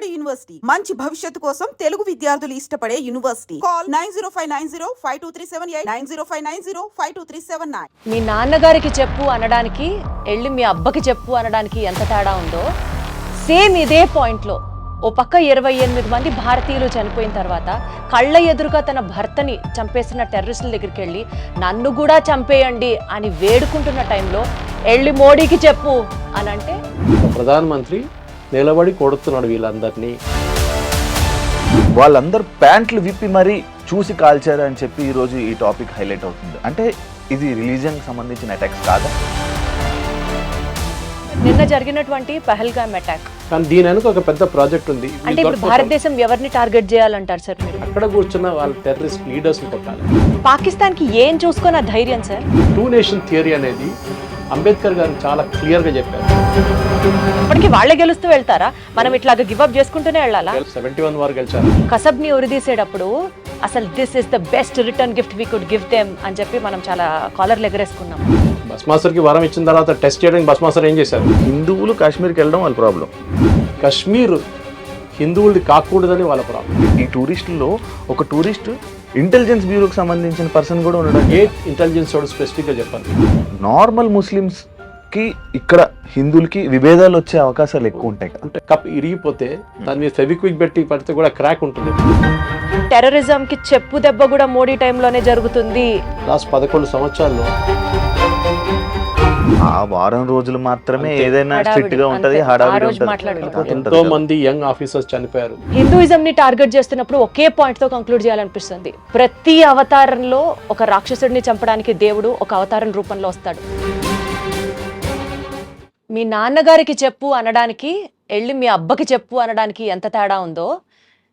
నిలబడే యూనివర్సిటీ, మంచి భవిష్యత్తు కోసం తెలుగు విద్యార్థులు ఇష్టపడే యూనివర్సిటీ. కాల్ 9059052378 9059052379. మీ నాన్నగారికి చెప్పు అనడానికి వెళ్ళి మీ అబ్బకి చెప్పు అనడానికి ఎంత తేడా ఉందో సేమ్ ఇదే పాయింట్లో ఓ పక్క 28 మంది భారతీయులు చనిపోయిన తర్వాత కళ్ళ ఎదురుగా తన భర్తని చంపేసిన టెర్రరిస్టుల దగ్గరికి వెళ్ళి నన్ను కూడా చంపేయండి అని వేడుకుంటున్న టైంలో వెళ్ళి మోడీకి చెప్పు అని అంటే ప్రధానమంత్రి నిలబడి కొడుతున్నాడు వీళ్ళందరినీ. వాళ్ళందరూ ప్యాంట్లు విప్పి మరీ చూసి కాల్చారు అని చెప్పి ఈరోజు ఈ టాపిక్ హైలైట్ అవుతుంది. అంటే ఇది రిలీజియన్కి సంబంధించిన అటాక్స్ కాదా? నిన్న జరిగినటువంటి పహల్గామ్ అటాక్, కానీ దీని వెనుక ఒక పెద్ద ప్రాజెక్ట్ ఉంది. అంటే ఇప్పుడు భారతదేశం ఎవరిని టార్గెట్ చేయాలంటారు సార్ మీరు? అక్కడ కూర్చున్న వాళ్ళ టెర్రరిస్ట్ లీడర్స్ కొట్టాలి. పాకిస్తాన్ కి ఏం చూసుకొని ఆ ధైర్యం సార్? టూ నేషన్ థియరీ అనేది అంబేద్కర్ గారు చాలా క్లియర్ గా చెప్పారు. ఇప్పటికీ వాళ్ళే గెలుస్తూ వెళ్తారా? మనం ఇట్లాగా గివ్ అప్ చేసుకుంటూనే వెళ్ళాలా? 71 వారు గెలిచారు. కసబ్ ని ఉరిదీసేటప్పుడు అసలు this is the best return gift we could give them అని చెప్పి మనం చాలా కాలర్లు ఎగరేసుకున్నాం. బస్ మాస్టర్ కి వరం ఇచ్చిన తర్వాత టెస్ట్ చేయడానికి బస్ మాస్టర్ ఏం చేశారు? హిందువులు కాశ్మీర్కి వెళ్ళడం వాళ్ళ ప్రాబ్లం. కశ్మీర్ హిందువులది కాకూడదని వాళ్ళ ప్రాబ్లం. ఈ టూరిస్టుల్లో ఒక టూరిస్ట్ ఇంటెలిజెన్స్ బ్యూరోకి సంబంధించిన పర్సన్ కూడా ఉండడం. ఏ ఇంటెలిజెన్స్ వాడు స్పెసిఫిక్గా చెప్పాలి. నార్మల్ ముస్లిమ్స్కి ఇక్కడ హిందువులకి విభేదాలు వచ్చే అవకాశాలు ఎక్కువ ఉంటాయి కదా. అంటే కప్ ఇరిగిపోతే దాని మీద ఫెవిక్విక్ పెట్టి పడితే కూడా క్రాక్ ఉంటుంది. టెర్రరిజం కి చెప్పు దెబ్బ కూడా మోడీ టైంలోనే జరుగుతుంది. లాస్ట్ 11 సంవత్సరాల్లో ఆ వారం రోజులు మాత్రమే ఏదైనా స్ట్రిక్ట్ గా ఉంటది, హడావిడి ఉంటది. ఎంతో మంది యంగ్ ఆఫీసర్స్ చనిపోయారు. హిందూయిజం ని టార్గెట్ చేస్తున్నప్పుడు ఒకే పాయింట్ తో కంక్లూడ్ చేయాలనిపిస్తుంది. ప్రతి అవతారంలో ఒక రాక్షసుడిని చంపడానికి దేవుడు ఒక అవతారం రూపంలో వస్తాడు. మీ నాన్నగారికి చెప్పు అనడానికి వెళ్ళి మీ అబ్బకి చెప్పు అనడానికి ఎంత తేడా ఉందో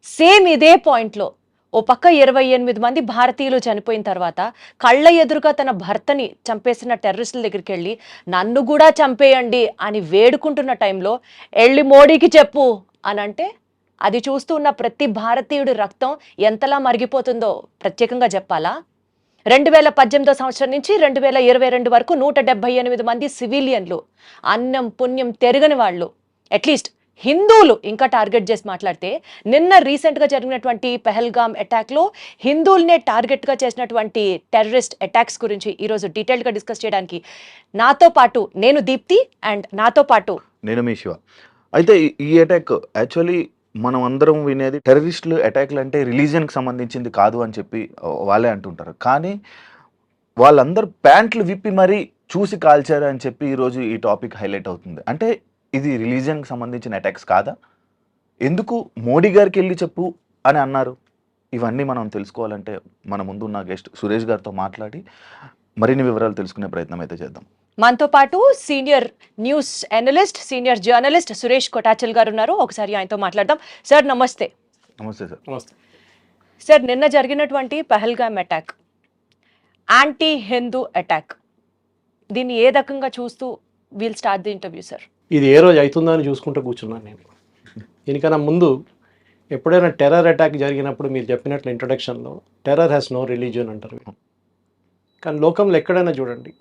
సేమ్ ఇదే పాయింట్లో ఓ పక్క 28 మంది భారతీయులు చనిపోయిన తర్వాత కళ్ళ ఎదురుగా తన భర్తని చంపేసిన టెర్రరిస్టుల దగ్గరికి వెళ్ళి నన్ను కూడా చంపేయండి అని వేడుకుంటున్న టైంలో వెళ్ళి మోడీకి చెప్పు అని అంటే అది చూస్తూ ఉన్న ప్రతి భారతీయుడి రక్తం ఎంతలా మరిగిపోతుందో ప్రత్యేకంగా చెప్పాలా? 2018 సంవత్సరం నుంచి 2022 వరకు 178 మంది సివిలియన్లు, అన్నం పుణ్యం తెరగని వాళ్ళు, అట్లీస్ట్ హిందువులు ఇంకా టార్గెట్ చేసి మాట్లాడితే నిన్న రీసెంట్గా జరిగినటువంటి పహల్గామ్ అటాక్లో హిందువులనే టార్గెట్గా చేసినటువంటి టెర్రరిస్ట్ అటాక్స్ గురించి ఈరోజు డీటెయిల్గా డిస్కస్ చేయడానికి నాతో పాటు నేను దీప్తి అండ్ నాతో పాటు నేను మీ శివ. అయితే ఈ అటాక్ యాక్చువల్లీ మనం అందరం వినేది టెర్రరిస్టులు అటాక్లు అంటే రిలీజియన్కి సంబంధించింది కాదు అని చెప్పి వాళ్ళే అంటుంటారు. కానీ వాళ్ళందరూ ప్యాంట్లు విప్పి మరీ చూసి కాల్చారు అని చెప్పి ఈరోజు ఈ టాపిక్ హైలైట్ అవుతుంది. అంటే ఇది రిలీజియన్కి సంబంధించిన అటాక్స్ కాదా? ఎందుకు మోడీ గారికి వెళ్ళి చెప్పు అని అన్నారు? ఇవన్నీ మనం తెలుసుకోవాలంటే మన ముందున్న గెస్ట్ సురేష్ గారితో మాట్లాడి మరిన్ని వివరాలు తెలుసుకునే ప్రయత్నం అయితే చేద్దాం. మనతో పాటు senior news analyst, senior journalist Suresh Kotachal గారు ఉన్నారు. ఒకసారి ఆయనతో మాట్లాడదాం. సార్ నమస్తే. నమస్తే సార్. నమస్తే సార్, నిన్న జరిగినటువంటి Pahalgam attack anti Hindu attack, దీన్ని ఏ రకంగా చూస్తూ we'll start the interview sir? ఇది ఏ రోజు అవుతుందో అని చూసుకుంటూ కూర్చున్నాను నేను. దీనికన్నా ముందు ఎప్పుడైనా టెర్రర్ అటాక్ జరిగినప్పుడు మీరు చెప్పినట్లు ఇంట్రొడక్షన్లో టెర్రర్ హ్యాస్ నో రిలీజియన్ అంటారు. కానీ లోకంలో ఎక్కడైనా చూడండి,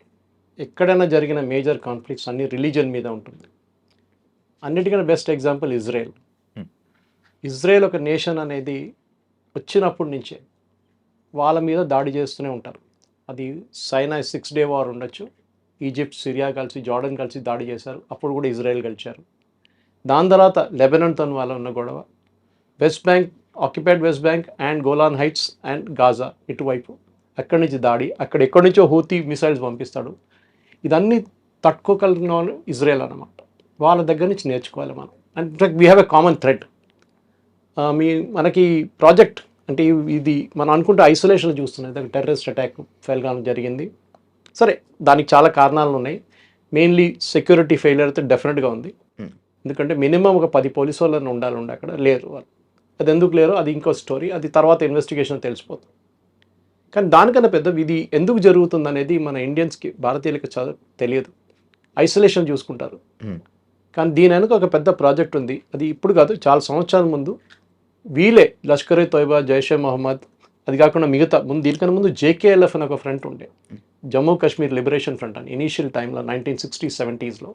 ఎక్కడైనా జరిగిన మేజర్ కాన్ఫ్లిక్ట్స్ అన్ని రిలీజియన్ మీద ఉంటుంది. అన్నిటికన్నా బెస్ట్ ఎగ్జాంపుల్ ఇజ్రాయెల్. ఇజ్రాయెల్ ఒక నేషన్ అనేది వచ్చినప్పటి నుంచే వాళ్ళ మీద దాడి చేస్తూనే ఉంటారు. అది సైనా 6 డే వార్ ఉండొచ్చు, ఈజిప్ట్, సిరియా కలిసి, జార్డన్ కలిసి దాడి చేశారు, అప్పుడు కూడా ఇజ్రాయెల్ గెలిచారు. దాని తర్వాత లెబనాన్తో వాళ్ళ ఉన్న గొడవ, west bank, occupied west bank and Golan heights and Gaza ఇటువైపు, అక్కడి నుంచి దాడి, ఎక్కడి నుంచో హూతీ మిసైల్స్ పంపిస్తాడు. ఇదన్నీ తట్టుకోగలిగిన వాళ్ళు ఇజ్రాయెల్ అన్నమాట. వాళ్ళ దగ్గర నుంచి నేర్చుకోవాలి మనం. And in fact we have a common thread. మనకి ప్రాజెక్ట్ అంటే ఇది మనం అనుకుంటే ఐసోలేషన్ చూస్తున్నాయి. టెర్రరిస్ట్ అటాక్ పహల్గామ్ జరిగింది. సరే, దానికి చాలా కారణాలు ఉన్నాయి. మెయిన్లీ సెక్యూరిటీ ఫెయిలియర్ అయితే డెఫినెట్గా ఉంది. ఎందుకంటే మినిమం ఒక 10 పోలీసు వాళ్ళని ఉండాలి అక్కడ, లేరు వాళ్ళు. అది ఎందుకు లేరు అది ఇంకో స్టోరీ, అది తర్వాత ఇన్వెస్టిగేషన్ తెలిసిపోతుంది. కానీ దానికన్నా పెద్ద ఇది ఎందుకు జరుగుతుంది అనేది మన ఇండియన్స్కి, భారతీయులకి తెలియదు. ఐసోలేషన్ చూసుకుంటారు. కానీ దీని వెనుక ఒక పెద్ద ప్రాజెక్ట్ ఉంది. అది ఇప్పుడు కాదు, చాలా సంవత్సరాల ముందు వీలే లష్కర్ ఏ తోయిబా, జైషే మొహమ్మద్, అది కాకుండా మిగతా దీనికన్నా ముందు JKLF అని ఒక ఫ్రంట్ ఉండే, జమ్మూ కాశ్మీర్ లిబరేషన్ ఫ్రంట్ అని. ఇనీషియల్ టైంలో 1960s, 70sలో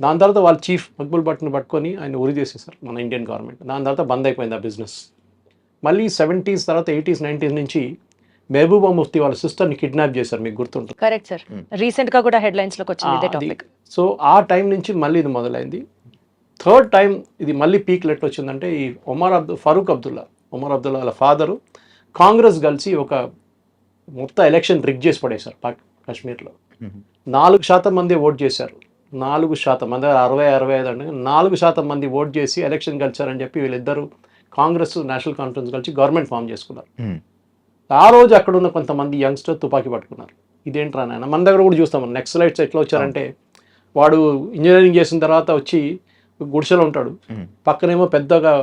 దాని తర్వాత వాళ్ళ చీఫ్ మక్బుల్ భట్ని పట్టుకొని ఆయన ఉరి చేసేసారు మన ఇండియన్ గవర్నమెంట్. దాని తర్వాత బంద్ అయిపోయింది ఆ బిజినెస్. మళ్ళీ 70s తర్వాత 80s 90s నుంచి మెహబూబా ముఫ్తీ వాళ్ళ సిస్టర్ని కిడ్నాప్ చేశారు, మీకు గుర్తుంటుంది. కరెక్ట్ సార్, రీసెంట్ గా కూడా హెడ్లైన్స్ లోకి వచ్చింది ఇదే టాపిక్. సో ఆ టైం నుంచి మళ్ళీ ఇది మొదలైంది. థర్డ్ టైం ఇది మళ్ళీ పీక్ లెట్ వచ్చిందంటే ఈ ఫరూక్ అబ్దుల్లా వాళ్ళ ఫాదరు కాంగ్రెస్ కలిసి ఒక మొత్తం ఎలక్షన్ రిగ్ చేసి పడేశారు కాశ్మీర్లో. 4% మంది ఓట్ చేశారు. 4% మంది, 65 అంటే 4% మంది ఓట్ చేసి ఎలక్షన్ గెలిచారని చెప్పి వీళ్ళిద్దరూ కాంగ్రెస్ నేషనల్ కాన్ఫరెన్స్ కలిసి గవర్నమెంట్ ఫామ్ చేసుకున్నారు. ఆ రోజు అక్కడ ఉన్న కొంతమంది యంగ్స్టర్ తుపాకీ పట్టుకున్నారు. ఇదేంట్రా నాయన, మన దగ్గర కూడా చూస్తాం. నెక్సలైట్స్ ఎట్లా వచ్చారంటే, వాడు ఇంజనీరింగ్ చేసిన తర్వాత వచ్చి గుడిసెలో ఉంటాడు, పక్కనేమో పెద్దగా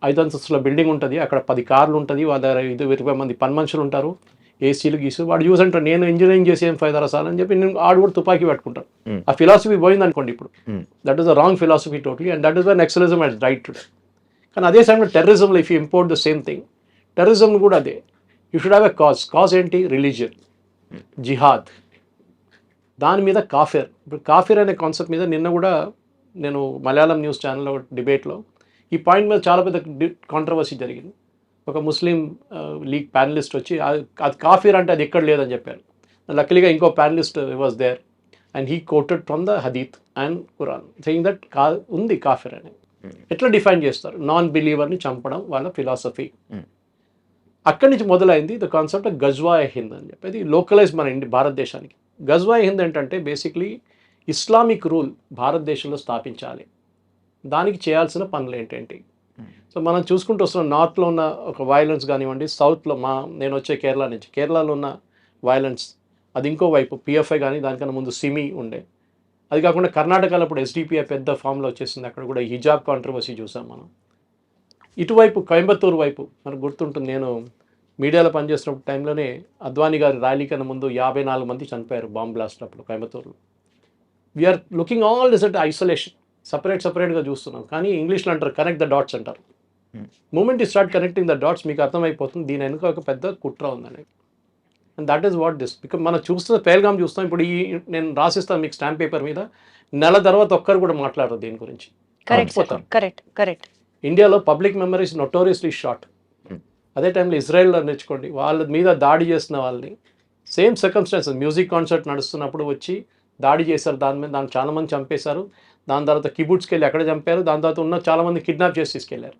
5 అంతస్తుల బిల్డింగ్ ఉంటుంది, అక్కడ 10 కార్లు ఉంటుంది, వాళ్ళ దగ్గర 20 మంది పని మనుషులు ఉంటారు, ఏసీలు గీసు. వాడు చూసి అంటాడు నేను ఇంజనీరింగ్ చేసి ఏం ఫైదా సార్ అని చెప్పి నేను ఆడు కూడా తుపాకీ పట్టుకుంటాడు. ఆ ఫిలాసఫీ పోయింది అనుకోండి ఇప్పుడు. That is the wrong philosophy totally, and that is why Naxalism has right today. కానీ అదే సమయంలో టెర్రరిజంలో if you import the same thing, terrorism కూడా అదే. You should have a cause ఏంటి? రిలీజియన్, జిహాద్, దాని మీద కాఫిర్. ఇప్పుడు కాఫిర్ అనే కాన్సెప్ట్ మీద నిన్న కూడా నేను మలయాళం న్యూస్ ఛానల్లో డిబేట్లో ఈ పాయింట్ మీద చాలా పెద్ద కాంట్రవర్సీ జరిగింది. ఒక ముస్లిం లీగ్ ప్యానలిస్ట్ వచ్చి అది కాఫిర్ అంటే అది ఎక్కడ లేదని చెప్పారు. లక్కీగా ఇంకో panelist was there and he quoted from the hadith and Quran saying that ఉంది కాఫిర్ అని. ఎట్లా డిఫైన్ చేస్తారు? నాన్ బిలీవర్ని చంపడం వాళ్ళ ఫిలాసఫీ. అక్కడి నుంచి మొదలైంది ద కాన్సెప్ట్ ఆఫ్ గజ్వా-ఏ హింద్ అని చెప్పేది లోకలైజ్ మన భారతదేశానికి. గజ్వా-ఏ హింద్ ఏంటంటే బేసిక్లీ ఇస్లామిక్ రూల్ భారతదేశంలో స్థాపించాలి, దానికి చేయాల్సిన పనులు ఏంటేంటి. సో మనం చూసుకుంటూ వస్తున్నాం, నార్త్లో ఉన్న ఒక వైలెన్స్ కానివ్వండి, సౌత్లో నేను వచ్చే కేరళ నుంచి, కేరళలో ఉన్న వైలెన్స్ అది ఇంకో వైపు పిఎఫ్ఐ కానీ దానికన్నా ముందు సిమి ఉండే. అది కాకుండా కర్ణాటకలో ఇప్పుడు ఎస్డిపిఐ పెద్ద ఫామ్లో వచ్చేసింది, అక్కడ కూడా హిజాబ్ కాంట్రవర్సీ చూసాం మనం. ఇటువైపు కోయంబత్తూరు వైపు మనకు గుర్తుంటుంది, నేను మీడియాలో పనిచేస్తున్న టైంలోనే అద్వానీ గారి ర్యాలీ కన్నా ముందు 54 మంది చనిపోయారు బాంబ్ బ్లాస్ట్ అప్పుడు కోయంబత్తూరులో. We're looking all this at isolation, సపరేట్గా చూస్తున్నాం. కానీ ఇంగ్లీష్లో అంటారు కనెక్ట్ ద డాట్స్ అంటారు. మూమెంట్ ఈ స్టార్ట్ కనెక్టింగ్ ద డాట్స్ మీకు అర్థమైపోతుంది దీని వెనుక ఒక పెద్ద కుట్ర ఉందని. And that is what this. Because మనం చూస్తున్న పేల్గామ్ చూస్తాం. ఇప్పుడు నేను రాసిస్తాను మీకు స్టాంప్ పేపర్ మీద, నెల తర్వాత ఒక్కరు కూడా మాట్లాడరు దీని గురించి. కరెక్ట్. ఇండియాలో పబ్లిక్ మెమరీస్ నోటోరియస్లీ షార్ట్. అదే టైంలో ఇజ్రాయెల్లో నేర్చుకోండి, వాళ్ళ మీద దాడి చేసిన వాళ్ళని సేమ్ సర్కమ్స్టాన్సెస్, మ్యూజిక్ కాన్సర్ట్ నడుస్తున్నప్పుడు వచ్చి దాడి చేశారు, దాన్ని చాలామంది చంపేశారు. దాని తర్వాత కిబుట్స్కి వెళ్ళి అక్కడ చంపారు, దాని తర్వాత ఉన్న చాలామంది కిడ్నాప్ చేసి తీసుకెళ్లారు.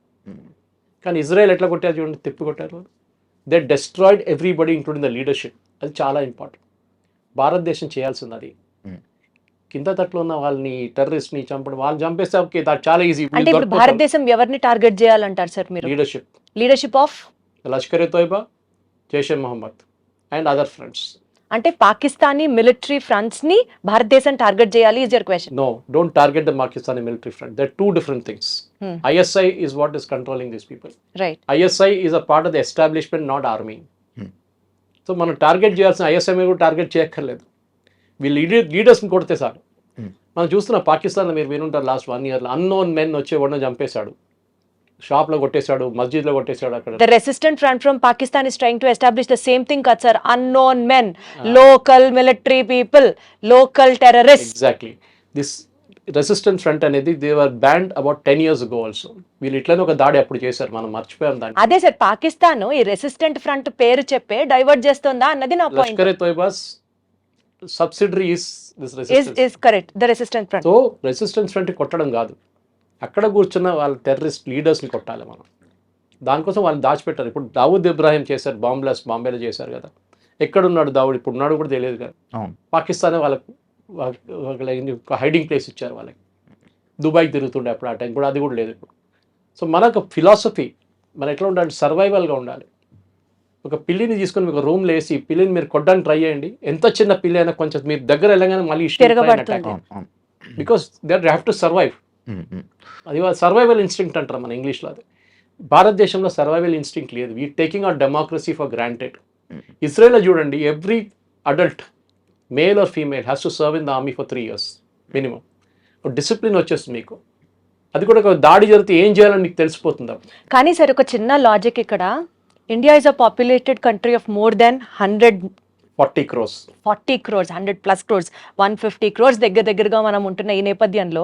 కానీ ఇజ్రాయెల్ ఎట్లా కొట్టారు చూడండి, తిప్పి కొట్టారు. They destroyed everybody including the leadership. అది చాలా ఇంపార్టెంట్. భారతదేశం చేయాల్సింది అది. కింద తట్లో ఉన్న వాళ్ళని టెర్రరిస్ట్ని చంపడం, వాళ్ళు చంపేస్తే ఓకే, దాట్ చాలా ఈజీ. అంటే ఇప్పుడు భారతదేశం ఎవరిని టార్గెట్ చేయాలంటారు సార్ మీరు? Leadership of Lashkar-e-Taiba, Jaish-e-Mohammed and other friends. అంటే పాకిస్తానీ మిలిటరీ ఫ్రంట్స్ ని భారతదేశం టార్గెట్ చేయాలి is your question? No, don't target the Pakistani military front. They're two different things. ISI is what is controlling these people. Right. ISI is a part of the establishment, not army. So మనం target చేయాల్సిన ISI మీద కూడా target చేయక్కర్లేదు. వీళ్ళు లీడర్స్ని కొడితే sir. మనం చూస్తున్న పాకిస్తాన్లో మీరు వినుంటారు లాస్ట్ 1 year అన్నోన్ మెన్ వచ్చి ఎవరినో చంపేశాడు, షాప్లో కొట్టేశాడు, మస్జిద్లో కొట్టేశాడు. అక్కడ the resistant front from Pakistan is trying to establish the same thing kad sir, unknown men, local military people, local terrorists. Exactly. This resistance front అనేది they were banned about 10 years ago also. వీళ్ళు ఇట్లనే ఒక దాడి అప్పుడు చేశారు, మనం మర్చిపోయాం దాన్ని. అదే సార్, పాకిస్తాన్ ఈ రెసిస్టెంట్ ఫ్రంట్ పేరు చెప్పే డైవర్ట్ చేస్తుందా అన్నది నా point. Lashkar-e-Taiba's subsidiary is this resistance. is correct, the resistant front. So resistance front కొట్టడం కాదు, అక్కడ కూర్చున్న వాళ్ళ టెర్రరిస్ట్ లీడర్స్ని కొట్టాలి మనం. దానికోసం వాళ్ళని దాచిపెట్టారు. ఇప్పుడు దావూద్ ఇబ్రాహిం చేశారు, బాంబ్ బ్లాస్ట్ బాంబేలో చేశారు కదా. ఎక్కడున్నాడు దావూద్? ఇప్పుడు ఉన్నాడు కూడా తెలియదు కదా. పాకిస్తానే వాళ్ళకి హైడింగ్ ప్లేస్ ఇచ్చారు వాళ్ళకి. దుబాయ్కి తిరుగుతుండే అప్పుడు, ఆ టైం కూడా అది కూడా లేదు ఇప్పుడు. సో మనకు ఫిలాసఫీ మనం ఎట్లా ఉండాలి, సర్వైవల్గా ఉండాలి. ఒక పిల్లిని తీసుకొని మీకు రూమ్లో వేసి పిల్లిని మీరు కొట్టడానికి ట్రై చేయండి, ఎంత చిన్న పిల్లి అయినా కొంచెం మీరు దగ్గర వెళ్ళగానే మళ్ళీ because they have to survive. అది సర్వైవల్ ఇన్స్టింక్ట్ అంటారు మన ఇంగ్లీష్లో. అది భారతదేశంలో సర్వైవల్ ఇన్స్టింక్ట్ లేదు. We taking our democracy for granted. ఇజ్రాయెల్లో చూడండి, every adult male or female has to serve in the army for 3 years minimum. Discipline వచ్చేస్తుంది మీకు. అది కూడా ఒక దాడి జరిగితే ఏం చేయాలని మీకు తెలిసిపోతుంది. కానీ సార్ ఒక చిన్న లాజిక్ ఇక్కడ, India is a populated country of more than 100 40 crores. 40 crores, 100+ crores, 150 crores దగ్గరగా మనం ఉంటున్న ఈ నేపథ్యంలో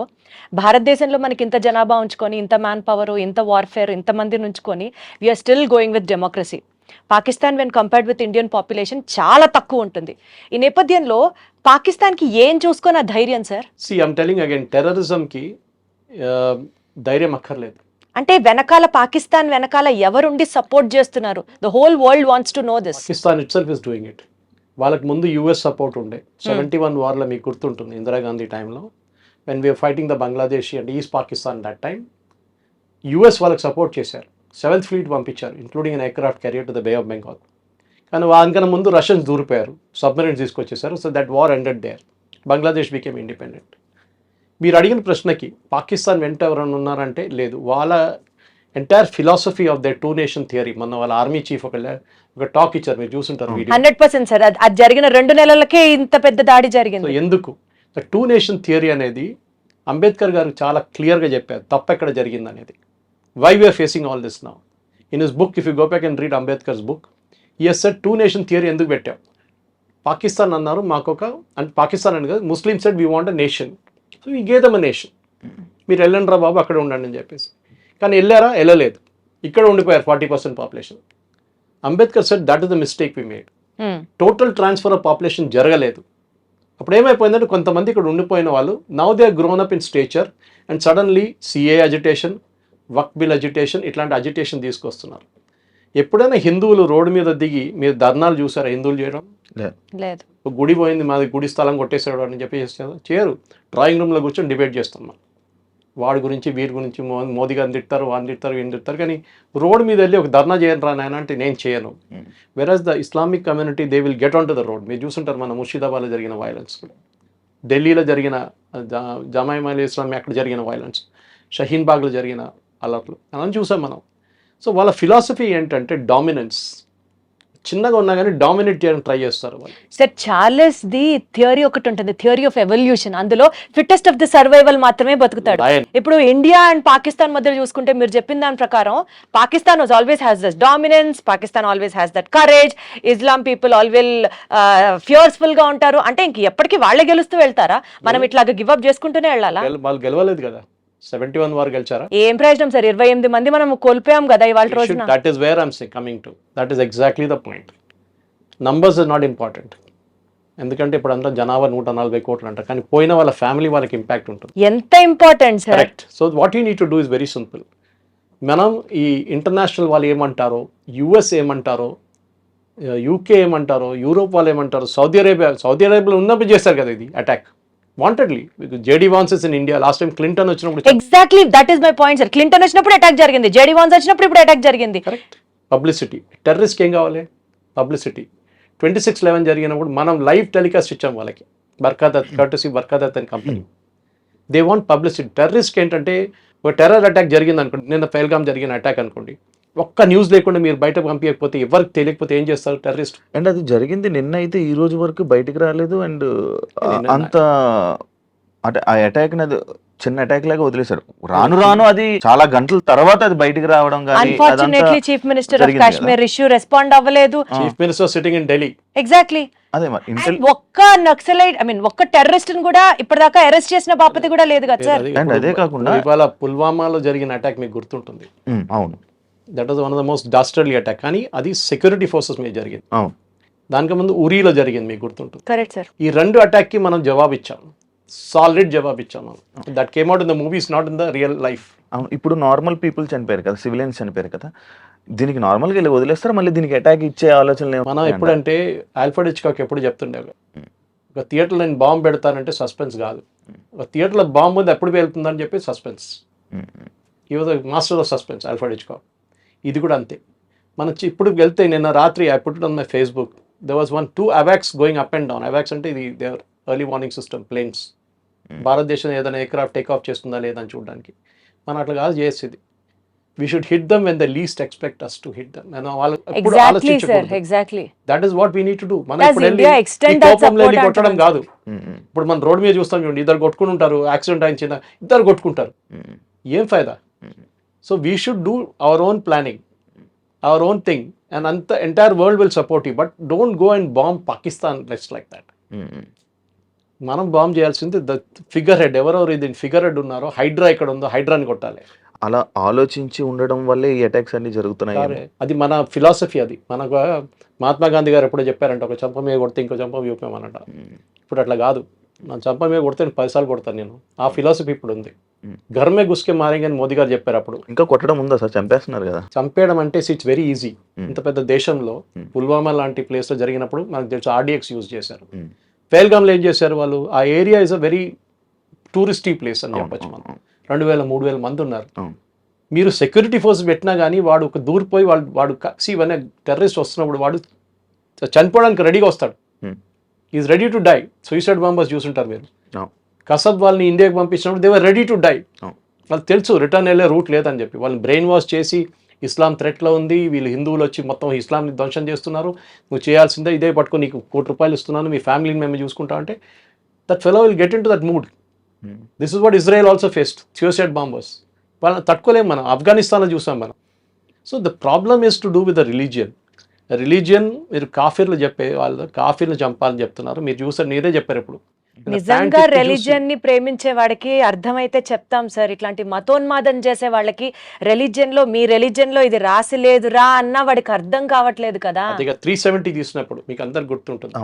భారతదేశంలో మనకి ఇంత జనాభా ఉంచుకొని, ఇంత మ్యాన్ పవర్, ఇంత వార్ఫేర్, ఇంతమందిని ఉంచుకొని we are still going with democracy. Pakistan when compared with Indian population చాలా తక్కువ ఉంటుంది. ఈ నేపథ్యంలో పాకిస్తాన్కి ఏం చూసుకొని ఆ ధైర్యం sir? See, I'm telling you again, టెర్రరిజంకి ధైర్యం అక్కర్లేదు. అంటే పాకిస్తాన్ వెనకాల ఎవరుండి సపోర్ట్ చేస్తున్నారు? The whole world wants to know this. Pakistan it self is doing it. వాళ్ళకి ముందు యుఎస్ సపోర్ట్ ఉండే 71 వార్లో మీకు గుర్తుంటుంది, ఇందిరాగాంధీ టైంలో when we are fighting the Bangladeshi and east Pakistan that time US వాళ్ళకి సపోర్ట్ చేశారు. 7th ఫ్లీట్ పంపించారు, including an aircraft carrier to the bay of Bengal. కానీ దానికన్నా ముందు Russians దూరిపోయారు, submarines తీసుకొచ్చేసారు. So that war ended there, Bangladesh became independent. మీరు అడిగిన ప్రశ్నకి పాకిస్తాన్ వెంట ఎవరైనా ఉన్నారంటే లేదు. వాళ్ళ entire philosophy of the 2 nation theory, మొన్న వాళ్ళ ఆర్మీ చీఫ్ ఒక టాక్ ఇచ్చారు, మీరు చూసుంటారు వీడియో. 100% సార్, అది జరిగిన 2 నెలలకే ఇంత పెద్ద దాడి సో జరిగింది. ఎందుకు ద 2 నేషన్ థియరీ అనేది అంబేద్కర్ గారు చాలా క్లియర్గా చెప్పారు తప్పు ఎక్కడ జరిగింది అనేది. Why we're facing all this now in his book. If you go back and read Ambedkar's book, ఈ సెట్ 2 నేషన్ థియరీ ఎందుకు పెట్టాం. పాకిస్తాన్ అన్నారు మాకొక, అంటే పాకిస్తాన్ అని కాదు, Muslim said we want a nation, so ఈ గేదమ్ అ నేషన్, మీరు వెళ్ళండి రా బాబు అక్కడ ఉండండి అని చెప్పేసి. కానీ వెళ్ళారా? వెళ్ళలేదు, ఇక్కడ ఉండిపోయారు 40% population. Ambedkar said that is the mistake we made. Total transfer of population జరగలేదు. అప్పుడు ఏమైపోయిందంటే కొంతమంది ఇక్కడ ఉండిపోయిన వాళ్ళు now they are grown up in stature and suddenly CA agitation, వక్ బిల్ అజిటేషన్, ఇట్లాంటి అజిటేషన్ తీసుకొస్తున్నారు. ఎప్పుడైనా హిందువులు రోడ్డు మీద దిగి మీరు ధర్నాలు చూసారా హిందువులు చేయడం? లేదు. గుడి పోయింది, మాది గుడి స్థలం కొట్టేసాడు అని చెప్పి చేయరు. డ్రాయింగ్ రూమ్లో కూర్చొని డిబేట్ చేస్తున్నాం, వాడి గురించి వీరి గురించి, మోదీ గారిని తిడతారు, వాడిని తిడతారు, వీడిని తిడతారు. కానీ రోడ్ మీద వెళ్ళి ఒక ధర్నా చేయను రా నాయన అంటే నేను చేయను. వెరాజ్ the Islamic community they will get on to the road. మీరు చూసుంటారు మన ముర్షిదాబాద్లో జరిగిన వైలెన్స్, ఢిల్లీలో జరిగిన జమాయిల్ ఇస్లామీ అక్కడ జరిగిన వైలెన్స్, షహీన్ బాగ్లో జరిగిన అలర్ట్లు అని చూసాం మనం. సో వాళ్ళ ఫిలాసఫీ ఏంటంటే డామినెన్స్. చిన్నగా ఉన్నా కానీ డామినేట్ చేయడానికి ట్రై చేస్తారు వాళ్ళు. సార్ చార్లెస్ ది థియరీ ఒకటి ఉంటుంది, థియరీ ఆఫ్ ఎవల్యూషన్. అందులో ఫిట్టెస్ట్ ఆఫ్ ది సర్వైవల్ మాత్రమే బతుకుతాడు. ఇప్పుడు ఇండియా అండ్ పాకిస్తాన్ మధ్య చూసుకుంటే మీరు చెప్పిన దాని ప్రకారం Pakistan was always has that dominance, Pakistan always has that courage, Islam people always fearful గా ఉంటారు. అంటే ఇంక ఎప్పటికీ వాళ్ళే గెలుస్తూ వెళ్తారా? మనం ఇట్లాగా గివ్ అప్ చేసుకుంటూనే వెళ్ళాలా? వాళ్ళు గెలవలేదు కదా, 71 వారు గెలిచారా? ఏం ప్రయోజనం సార్? 28 మంది మనం కోల్పోయాం కదా ఇవాళ రోజున. That is where I'm coming to. That is exactly the point. Numbers is not important. ఎందుకంటే ఇప్పుడు అంతా జనాభా 140 కోట్లు అంటారు, కానీ పోయిన వాళ్ళ ఫ్యామిలీ వాళ్ళకి ఇంపాక్ట్ ఉంటుంది. ఎంత important sir. Correct. So what you need to do is very simple. మనం ఈ ఇంటర్నేషనల్ వాళ్ళు ఏమంటారో, యుఎస్ ఏమంటారో, యూకే ఏమంటారో, యూరోప్ వాళ్ళు ఏమంటారో, సౌదీ అరేబియాలో ఉన్నప్పుడు చేస్తారు కదా ఇది attack wantedly. JD Vance in India last time Clinton వచ్చినప్పుడు. Exactly that is my point sir. Clinton వచ్చినప్పుడు అటాక్ జరిగింది, జేడీ వాన్స్ వచ్చినప్పుడు ఇప్పుడు అటాక్ జరిగింది. కరెక్ట్. పబ్లిసిటీ. టెర్రరిస్ట్ ఏం కావాలి? పబ్లిసిటీ. 26/11 జరిగినప్పుడు మనం లైవ్ టెలికాస్ట్ ఇచ్చాం వాళ్ళకి, Barkha Dutt and company. They want publicity. Terrorist ఏంటంటే ఒక టెర్రర్ అటాక్ జరిగింది అనుకోండి, నిన్న పహల్గామ్ జరిగిన అటాక్ అనుకోండి, ఒక్క న్యూస్ లేకుండా మీరు బయటకు పంపించకపోతే, ఎవరికి తెలియకపోతే ఏం చేస్తారు టెర్రరిస్ట్? అండ్ అది జరిగింది నిన్న అయితే ఈ రోజు వరకు బయటికి రాలేదు. అండ్ అంత అంటే ఆ అటాక్ అది చిన్న అటాక్ లాగా వదిలేశారు. రాను అది చాలా గంటల తర్వాత అది బయటికి రావడం. Unfortunately chief minister of Kashmir issue respond అవ్వలేదు. Chief minister sitting in Delhi. Exactly. అదే ఒక్క నక్సలైట్ ఒక్క టెర్రరిస్ట్ ని కూడా ఇప్పటిదాకా అరెస్ట్ చేసిన బాపతి కూడా లేదు కదా సార్. అండ్ అదే కాకుండా ఇవాళ పుల్వామాలో జరిగిన అటాక్ మీకు గుర్తుంటుంది. అవును, that was one of the most dastardly attack. కానీ అది సెక్యూరిటీ ఫోర్సెస్ మీద జరిగింది. అవును, దానికి ముందు ఉరీలో జరిగింది, మీకు గుర్తుంటుంది. Correct sir. ఈ 2 అటాక్కి మనం జవాబు ఇచ్చాం, సాలిడ్ జవాబు ఇచ్చాం. That came out in the movies, not in the real life. అవును. ఇప్పుడు నార్మల్ పీపుల్ చనిపోయారు కదా, సివిలియన్స్ చనిపోయారు కదా, దీనికి నార్మల్గా వెళ్ళి వదిలేస్తారు, మళ్ళీ దీనికి అటాక్ ఇచ్చే ఆలోచన. మనం ఎప్పుడంటే ఆల్ఫ్రెడ్ హిచ్కాక్ ఎప్పుడు చెప్తుండే, ఒక థియేటర్లో నేను బాంబు పెడతానంటే సస్పెన్స్ కాదు, ఒక థియేటర్లో బాంబు ఉంది ఎప్పుడు వెళ్తుందని చెప్పి సస్పెన్స్. ఈ was master of suspense Alfred Hitchcock. ఇది కూడా అంతే. మనం ఇప్పుడు వెళ్తే నిన్న రాత్రి I put it on my Facebook, there was 2 AWACS going up and down. AWACS అంటే ఇది their early warning system planes. భారతదేశం ఏదైనా ఎయిర్క్రాఫ్ట్ టేక్ ఆఫ్ చేస్తుందా లేదని చూడడానికి. మనం అట్లా కాదు చేసేది. We should hit them when they least expect us to hit them. Exactly sir, exactly. That is what we need to do. మనం ఇప్పుడు కొట్టడం కాదు. ఇప్పుడు మనం రోడ్ మీద చూస్తాం చూడండి, ఇద్దరు కొట్టుకుని ఉంటారు, యాక్సిడెంట్ అయిన చిన్న ఇద్దరు కొట్టుకుంటారు, ఏం ఫైదా? So we should do our own planning, our own thing and అంత entire world will support you, but don't go and bomb Pakistan let's like that. మనం బాంబ్ చేయాల్సింది ద ఫిగర్ హెడ్, ఎవరెవరు దీని ఫిగర్ హెడ్ ఉన్నారో, హైడ్రా ఇక్కడ ఉందో హైడ్రాని కొట్టాలి. అలా ఆలోచించి ఉండడం వల్లే ఈ అటాక్స్ అన్ని జరుగుతున్నాయి. అది మన ఫిలాసఫీ. అది మనకు మహాత్మా గాంధీ గారు ఎప్పుడో చెప్పారంట, ఒక చంప మీద కొడితే ఇంకో చంప చూపామన్నట. ఇప్పుడు అట్లా కాదు, నా చంప మీద కొడితే 10 సార్లు కొడతాను నేను. ఆ ఫిలాసఫీ ఇప్పుడు ఉంది. ఘర్మే గుస్కే మారేంగే అని మోదీ గారు చెప్పారు అప్పుడు. ఇంకా కొట్టడం ఉందా సార్? చంపేస్తున్నారు కదా. చంపేయడం అంటే ఇట్స్ వెరీ ఈజీ. ఇంత పెద్ద దేశంలో పుల్వామా లాంటి ప్లేస్లో జరిగినప్పుడు మనకు తెలుసు RDX యూజ్ చేశారు. పేల్గామ్లో ఏం చేశారు వాళ్ళు? ఆ area is a very touristy place అని చెప్పచ్చు. మనం 2,000-3,000 మంది ఉన్నారు. మీరు సెక్యూరిటీ ఫోర్స్ పెట్టినా కానీ వాడు ఒక దూరిపోయి వాడు ఇవన్నీ టెర్రరిస్ట్ వస్తున్నప్పుడు వాడు చనిపోవడానికి రెడీగా వస్తాడు. Is ready to die. Suicide bombers చూసుంటారు మీరు. కసబ్ వాళ్ళని ఇండియాకి పంపించినప్పుడు they were ready to die. వాళ్ళకి తెలుసు రిటర్న్ వెళ్ళే రూట్ లేదని చెప్పి. వాళ్ళని బ్రెయిన్ వాష్ చేసి ఇస్లాం థ్రెట్లో ఉంది, వీళ్ళు హిందువులు వచ్చి మొత్తం ఇస్లాంని ధ్వంసం చేస్తున్నారు, నువ్వు చేయాల్సిందే ఇదే పట్టుకొని నీకు ₹1,00,00,000 ఇస్తున్నాను, మీ ఫ్యామిలీని మేము చూసుకుంటా అంటే that fellow will get in to that mood. This is what Israel also faced, suicide bombers. వాళ్ళని తట్టుకోలేము మనం. ఆఫ్ఘనిస్తాన్లో చూసాం మనం. So the problem is to do with the religion. మీరు కాఫీర్లు చెప్పే వాళ్ళు కాఫీర్లు చంపాలని చెప్తున్నారు. మీరు చూసారు, మీరే చెప్పారు ఇప్పుడు. నిజంగా రిలీజియన్ ని ప్రేమించే వాడికి అర్థమైతే చెప్తాం సార్. ఇట్లాంటి మతోన్మాదం చేసే వాళ్ళకి రిలీజియన్ లో, మీ రిలీజియన్ లో ఇది రాసి లేదురా అన్న వాడికి అర్థం కావట్లేదు కదా. అది 370 తీసినప్పుడు మీకు అందరు గుర్తుంటుంది.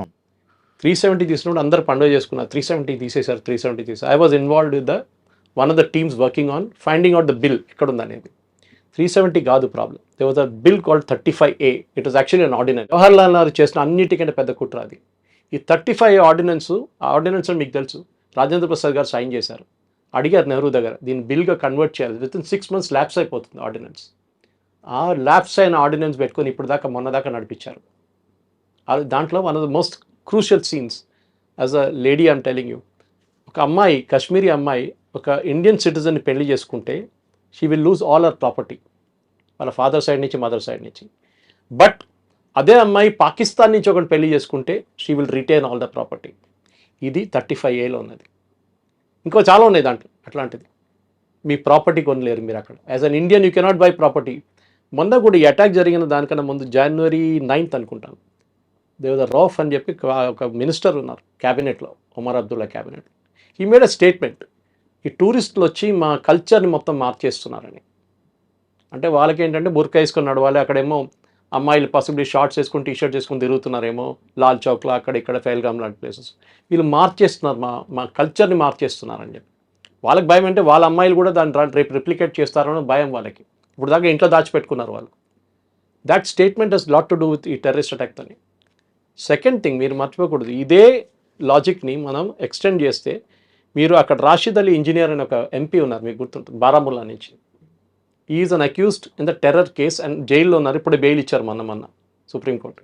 370 తీసినప్పుడు అందరు పండుగ చేసుకున్నారు. 370 తీసేశారు. 370 తీసారు. I was involved with one of the teams working on finding out the bill ఎక్కడ ఉందనేది. 370 కాదు problem. there was a bill called 35A. it was actually an ordinance. Jawaharlal Nehru చేసిన అన్నిటికంటే పెద్ద కుట్ర అది. ఈ 35A ఆర్డినెన్స్ మీకు తెలుసు, రాజేంద్ర ప్రసాద్ గారు సైన్ చేశారు. అడిగారు నెహ్రూ దగ్గర, దీన్ని బిల్గా కన్వర్ట్ చేయాలి, విత్ ఇన్ 6 months ల్యాప్స్ అయిపోతుంది ఆర్డినెన్స్. ఆ ల్యాప్స్ అయిన ఆర్డినెన్స్ పెట్టుకొని ఇప్పుడు దాకా మొన్న దాకా నడిపించారు. దాంట్లో one of the most crucial scenes as a lady I'm telling you, ఒక అమ్మాయి, కాశ్మీరీ అమ్మాయి ఒక ఇండియన్ సిటిజన్ని పెళ్లి చేసుకుంటే she will lose all our property, వాళ్ళ ఫాదర్ సైడ్ నుంచి మదర్ సైడ్ నుంచి. బట్ అదే అమ్మాయి పాకిస్తాన్ నుంచి ఒకటి పెళ్లి చేసుకుంటే she will retain all the property. ఇది 35Aలో ఉన్నది. ఇంకో చాలా ఉన్నాయి దాంట్లో అట్లాంటిది. మీ ప్రాపర్టీ కొనలేరు మీరు అక్కడ. As an Indian you cannot by property. మొన్న కూడా ఈ అటాక్ జరిగిన దానికన్నా ముందు January 9th అనుకుంటాను, దేవద రౌఫ్ అని చెప్పి ఒక మినిస్టర్ ఉన్నారు క్యాబినెట్లో, Omar Abdullah cabinet. He made a statement, ఈ టూరిస్టులు వచ్చి మా కల్చర్ని మొత్తం మార్చేస్తున్నారని. అంటే వాళ్ళకి ఏంటంటే బుర్కా వేసుకొని నడవాలి, అక్కడేమో అమ్మాయిలు పాసిబిలీ షార్ట్స్ వేసుకొని టీషర్ట్స్ వేసుకొని తిరుగుతున్నారేమో లాల్ చౌక్లో అక్కడ ఇక్కడ ఫెయిల్గామ్ లాంటి ప్లేసెస్. వీళ్ళు మార్చేస్తున్నారు, మా కల్చర్ని మార్చేస్తున్నారని చెప్పి. వాళ్ళకి భయం అంటే వాళ్ళ అమ్మాయిలు కూడా దాన్ని రేపు రిప్లికేట్ చేస్తారని భయం వాళ్ళకి. ఇప్పుడు దాకా ఇంట్లో దాచిపెట్టుకున్నారు వాళ్ళు. That statement has lot to do with ఈ టెర్రరిస్ట్ అటాక్ అని. సెకండ్ థింగ్ మీరు మర్చిపోకూడదు, ఇదే లాజిక్ని మనం ఎక్స్టెండ్ చేస్తే మీరు అక్కడ రాషిద్ అలీ ఇంజనీర్ అని ఒక ఎంపీ ఉన్నారు, మీకు గుర్తుంటుంది, బారాముల్లా నుంచి. Is an accused in the terror case and జైల్లో ఉన్నారు. ఇప్పుడు బెయిల్ ఇచ్చారు మొన్న సుప్రీంకోర్టు.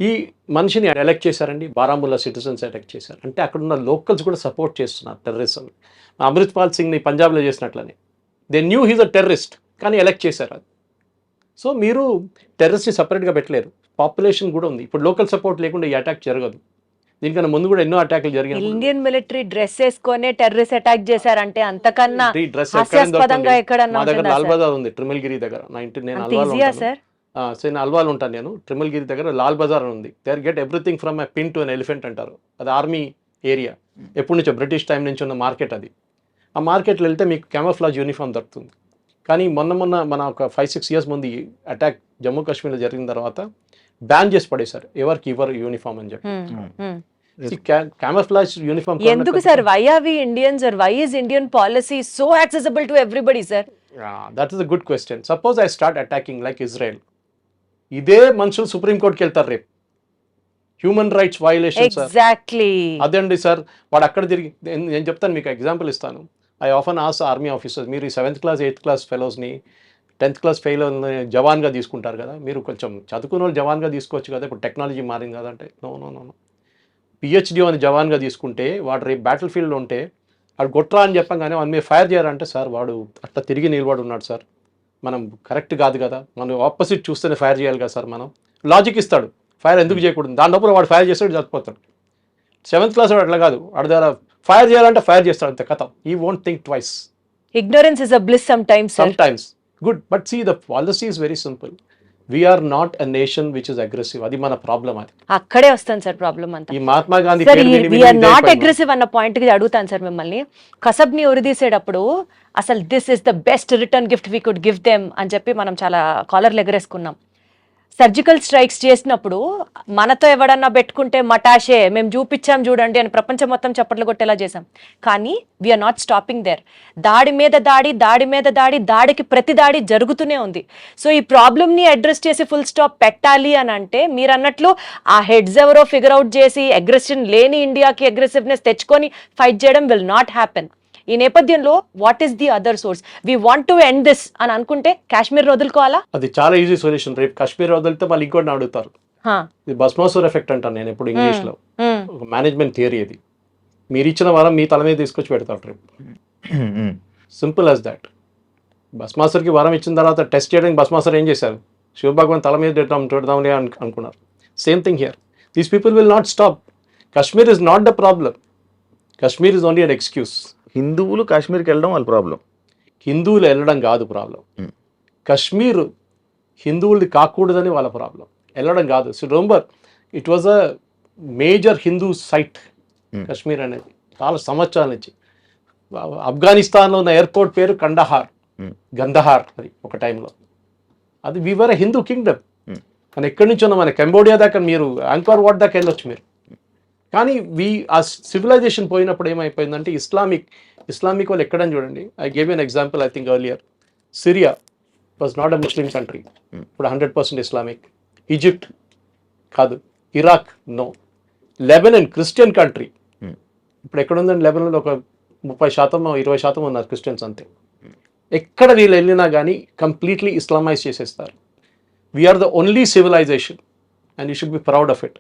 ఈ మనిషిని ఎలెక్ట్ చేశారండి, బారాముల్లా సిటిజన్స్ ఎలెక్ట్ చేశారు. అంటే అక్కడ ఉన్న లోకల్స్ కూడా సపోర్ట్ చేస్తున్నారు టెర్రరిజం. అమృత్పాల్ సింగ్ని పంజాబ్లో చేసినట్లని. They knew he's a terrorist, కానీ ఎలెక్ట్ చేశారు అది. సో మీరు టెర్రరిస్ట్ని సపరేట్గా పెట్టలేరు, పాపులేషన్ కూడా ఉంది. ఇప్పుడు లోకల్ సపోర్ట్ లేకుండా ఈ అటాక్ జరగదు. దీనికన్నా ముందు కూడా ఎన్నో అటాక్లు జరిగాయి. ఇండియన్ మిలిటరీ డ్రెస్ వేసుకొని టెర్రరిస్ట్ అటాక్ చేశారంటే అంతకన్నా హాస్యాస్పదంగా ఎక్కడన్నా మా దగ్గర లాల్ బజార్ ఉంది, ట్రిమిల్గిరి దగ్గర. నేను అల్వాల్ ఉంటాను, నేను ట్రిమిల్గిరి దగ్గర లాల్ బజార్ ఉంది. There get everything from a pin to an elephant అంటారు. అది ఆర్మీ ఏరియా, ఎప్పటి నుంచో బ్రిటిష్ టైం నుంచి ఉన్న మార్కెట్ అది. ఆ మార్కెట్లో వెళ్తే మీకు క్యామోఫ్లాజ్ యూనిఫామ్ దొరుకుతుంది. కానీ మొన్న మన ఒక 5-6 years ముందు ఈ అటాక్ జమ్మూ కాశ్మీర్లో జరిగిన తర్వాత బ్యాన్ చేసి పడేశారు, ఎవరికి ఇవ్వరు యూనిఫామ్ అని చెప్పి. క్యామోఫ్లాజ్ యూనిఫామ్ ఎందుకు sir? Why are we Indians or why is Indian policy so accessible to everybody sir? That is a good question. Suppose I start attacking like Israel, ఇదే మనుషులు సుప్రీంకోర్టుకి వెళ్తారు రేపు. Human rights violation sir. Exactly అదండి sir. వాడు అక్కడ తిరిగి, నేను చెప్తాను మీకు ఎగ్జాంపుల్ ఇస్తాను. I often as army officers, మీరు ఈ 7th class 8th class ఫెలోస్ని 10th class ఫెయిల్ జవాన్గా తీసుకుంటారు కదా, మీరు కొంచెం చదువుకున్న వాళ్ళు జవాన్గా తీసుకోవచ్చు కదా, ఇప్పుడు టెక్నాలజీ మారింది కదంటే. నో PhD అని జవాన్గా తీసుకుంటే వాడు రేపు బ్యాటిల్ ఫీల్డ్లో ఉంటే వాడు కొట్రా అని చెప్పగానే వాడు మీరు ఫైర్ చేయాలంటే, సార్ వాడు అట్లా తిరిగి నిలబడి ఉన్నాడు సార్, మనం కరెక్ట్ కాదు కదా, మనం ఆపోజిట్ చూస్తేనే ఫైర్ చేయాలి కదా సార్. మనం లాజిక్ ఇస్తాడు, ఫైర్ ఎందుకు చేయకూడదు, దాని లోపల వాడు ఫైర్ చేస్తాడు, చచ్చిపోతాడు. 7th class వాడు అట్లా కాదు, వాడి దగ్గర ఫైర్ చేయాలంటే ఫైర్ చేస్తాడు, అంతే కథ. ఈ won't think twice. Ignorance is a bliss sometimes, sir. Sometimes. Good. But see, the policy is very simple. We are not a nation which is aggressive. అది మన ప్రాబ్లం. అది అక్కడే వస్తాను సార్ ప్రాబ్లం అంతా. ఈ మహాత్మా గాంధీ సార్ పేరు విని విని వీఆర్ ఇదే నాట్ అయిపోయింది. అగ్రెసివ్ అన్న పాయింట్ కి అడుగుతాను సార్ మిమ్మల్ని. కసబ్ని ఉరిదీసేటప్పుడు అసలు this is the best return gift we could give them అని చెప్పి మనం చాలా కాలర్లు ఎగరేసుకున్నాం. సర్జికల్ స్ట్రైక్స్ చేసినప్పుడు మనతో ఎవడన్నా పెట్టుకుంటే మటాషే మేము చూపించాం చూడండి అని ప్రపంచం మొత్తం చప్పట్లు కొట్టేలా చేసాం. కానీ వీఆర్ నాట్ స్టాపింగ్ దేర్. దాడి మీద దాడి, దాడి మీద దాడి, దాడికి ప్రతి దాడి జరుగుతూనే ఉంది. సో ఈ ప్రాబ్లమ్ని అడ్రస్ చేసి ఫుల్ స్టాప్ పెట్టాలి అని అంటే మీరు అన్నట్లు ఆ హెడ్స్ ఎవరో ఫిగర్ అవుట్ చేసి అగ్రెషన్ లేని ఇండియాకి అగ్రెసివ్నెస్ తెచ్చుకొని ఫైట్ చేయడం విల్ నాట్ హ్యాపెన్. ఈ నేపథ్యంలో what is the other source? We want to end this అని అనుకుంటే కాశ్మీర్ వదులుకోవాలా? అది చాలా ఈజీ సొల్యూషన్. రేపు కాశ్మీర్ వదిలితే వాళ్ళు ఇంకోటి అడుగుతారు. ఇది భస్మాసుర్ ఎఫెక్ట్ అంటాను నేను ఎప్పుడు ఇంగ్లీష్ లో. ఒక మేనేజ్మెంట్ థియరీ అది. మీరు ఇచ్చిన వరం మీ తల మీద తీసుకొచ్చి పెడతారు రేపు. Simple as that. భస్మాసుర్కి వరం ఇచ్చిన తర్వాత టెస్ట్ చేయడానికి భస్మాసుర్ ఏం చేశారు? శివభగవాన్ తల మీద పెడదామని అనుకున్నారు. Same thing here. These people will not stop. Kashmir is not the problem. Kashmir is only an excuse. హిందువులు కాశ్మీర్కి వెళ్ళడం వాళ్ళ ప్రాబ్లం. హిందువులు వెళ్ళడం కాదు ప్రాబ్లం. కాశ్మీర్ హిందువులది కాకూడదని వాళ్ళ ప్రాబ్లం. వెళ్ళడం కాదు. So remember it was a major Hindu site Kashmir అనేది చాలా సంవత్సరాల నుంచి. ఆఫ్ఘనిస్తాన్లో ఉన్న ఎయిర్పోర్ట్ పేరు గందహార్ అది ఒక టైంలో. అది వీవర్ ఎ హిందూ కింగ్డమ్. కానీ ఎక్కడి నుంచి ఉన్నా మన కంబోడియా దాకా మీరు యాంకర్ వాట్ దాకా వెళ్ళొచ్చు మీరు. కానీ ఆ సివిలైజేషన్ పోయినప్పుడు ఏమైపోయిందంటే ఇస్లామిక్ వాళ్ళు ఎక్కడని చూడండి. I gave an example I think earlier. Syria was not a Muslim country. ఇప్పుడు 100% ఇస్లామిక్. ఈజిప్ట్ కాదు. Iraq no. Lebanon Christian country. ఇప్పుడు ఎక్కడ ఉందండి లెబనన్లో? ఒక 30% 20% ఉన్నారు క్రిస్టియన్స్ అంతే. ఎక్కడ వీళ్ళు వెళ్ళినా కానీ కంప్లీట్లీ ఇస్లామైజ్ చేసేస్తారు. We are the only civilisation and you should be proud of it.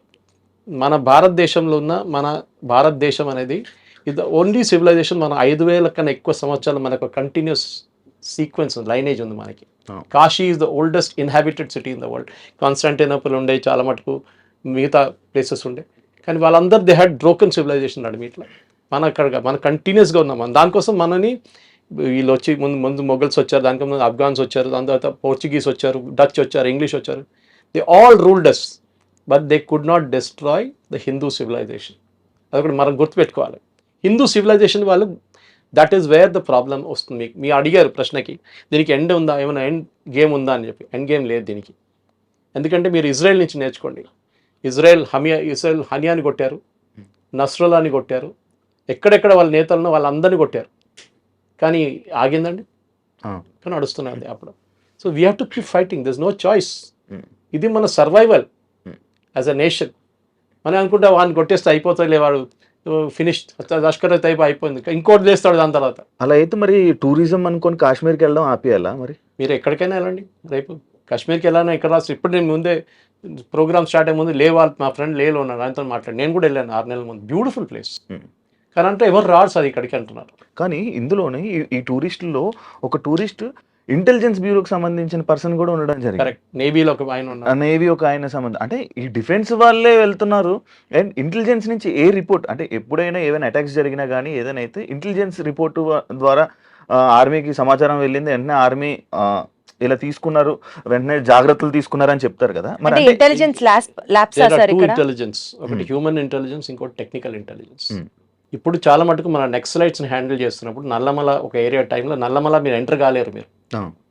మన భారతదేశంలో ఉన్న మన భారతదేశం అనేది ఇది ఓన్లీ సివిలైజేషన్. మన 5,000 కన్నా ఎక్కువ సంవత్సరాలు మనకు కంటిన్యూస్ సీక్వెన్స్ లైనేజ్ ఉంది మనకి. Kashi is the oldest inhabited city in the world. Constantinople ఉండే, చాలా మటుకు మిగతా ప్లేసెస్ ఉండే. కానీ వాళ్ళందరూ దే హ్యాడ్ బ్రోకెన్ సివిలైజేషన్ నడిమిట్లా. మన కంటిన్యూస్గా ఉన్నాం. దానికోసం మనని వీళ్ళు వచ్చి ముందు మొఘల్స్ వచ్చారు, దానికి ముందు ఆఫ్ఘాన్స్ వచ్చారు, దాని తర్వాత పోర్చుగీస్ వచ్చారు, డచ్ వచ్చారు, ఇంగ్లీష్ వచ్చారు. They all ruled us but they could not destroy the Hindu civilisation. అది కూడా మనం గుర్తుపెట్టుకోవాలి. హిందూ సివిలైజేషన్ వాళ్ళు that is where the problem వస్తుంది. మీ అడిగారు ప్రశ్నకి దీనికి ఎండ్ ఉందా, ఏమైనా ఎండ్ గేమ్ ఉందా అని చెప్పి. ఎండ్ గేమ్ లేదు దీనికి. ఎందుకంటే మీరు ఇజ్రాయెల్ నుంచి నేర్చుకోండి. ఇజ్రాయెల్ హనియాని కొట్టారు, నస్రుల్లాని కొట్టారు, ఎక్కడెక్కడ వాళ్ళ నేతలను వాళ్ళందరినీ కొట్టారు. కానీ ఆగిందండి? కానీ నడుస్తున్నది అప్పుడు. So we have to keep fighting. This no choice. ఇది మన సర్వైవల్ యాజ్ అ నేషన్. మనం అనుకుంటే వాడిని కొట్టేస్తే అయిపోతాయిలే, వాడు ఫినిష్ లష్కర్ అయిపోయింది, ఇంకోటి లేస్తాడు దాని తర్వాత. అలా అయితే మరి టూరిజం అనుకొని కాశ్మీర్కి వెళ్ళడం ఆపేయాలా? మరి మీరు ఎక్కడికైనా వెళ్ళండి. రేపు కాశ్మీర్కి వెళ్ళాను ఇక్కడ ఇప్పుడు నేను ముందే ప్రోగ్రామ్ స్టార్ట్ అయ్యే ముందు మా ఫ్రెండ్ లేలో ఉన్నాడు, ఆయనతో మాట్లాడి. నేను కూడా వెళ్ళాను 6 నెలల ముందు. Beautiful place. కానీ అంటే ఎవరు రారు సార్ ఇక్కడికి అంటున్నారు. కానీ ఇందులోనే ఈ టూరిస్టుల్లో ఒక టూరిస్ట్ ఇంటెలిజెన్స్ బ్యూరోకి సంబంధించిన పర్సన్ కూడా ఉండడం జరిగింది. కరెక్ట్. నేవీలో ఒక ఆయన ఉన్నారు. నేవీ ఒక ఆయన సంబంధం అంటే ఈ డిఫెన్స్ వాళ్ళే వెళ్తున్నారు. అండ్ ఇంటెలిజెన్స్ నుంచి ఏ రిపోర్ట్ అంటే ఎప్పుడైనా ఏదైనా అటాక్స్ జరిగినా కానీ ఏదైనా అయితే ఇంటెలిజెన్స్ రిపోర్టు ద్వారా ఆర్మీకి సమాచారం వెళ్ళింది, వెంటనే ఆర్మీ ఇలా తీసుకున్నారు, వెంటనే జాగ్రత్తలు తీసుకున్నారు అని చెప్తారు కదా. మరి ఇంటెలిజెన్స్ ఇంటెలిజెన్స్ ఒకటి హ్యూమన్ ఇంటెలిజెన్స్, ఇంకోటి టెక్నికల్ ఇంటెలిజెన్స్. ఇప్పుడు చాలా మటుకు మన నెక్సలైట్స్ని హ్యాండిల్ చేస్తున్నప్పుడు నల్లమల ఒక ఏరియా టైంలో నల్లమల మీరు ఎంటర్ కాలేరు. మీరు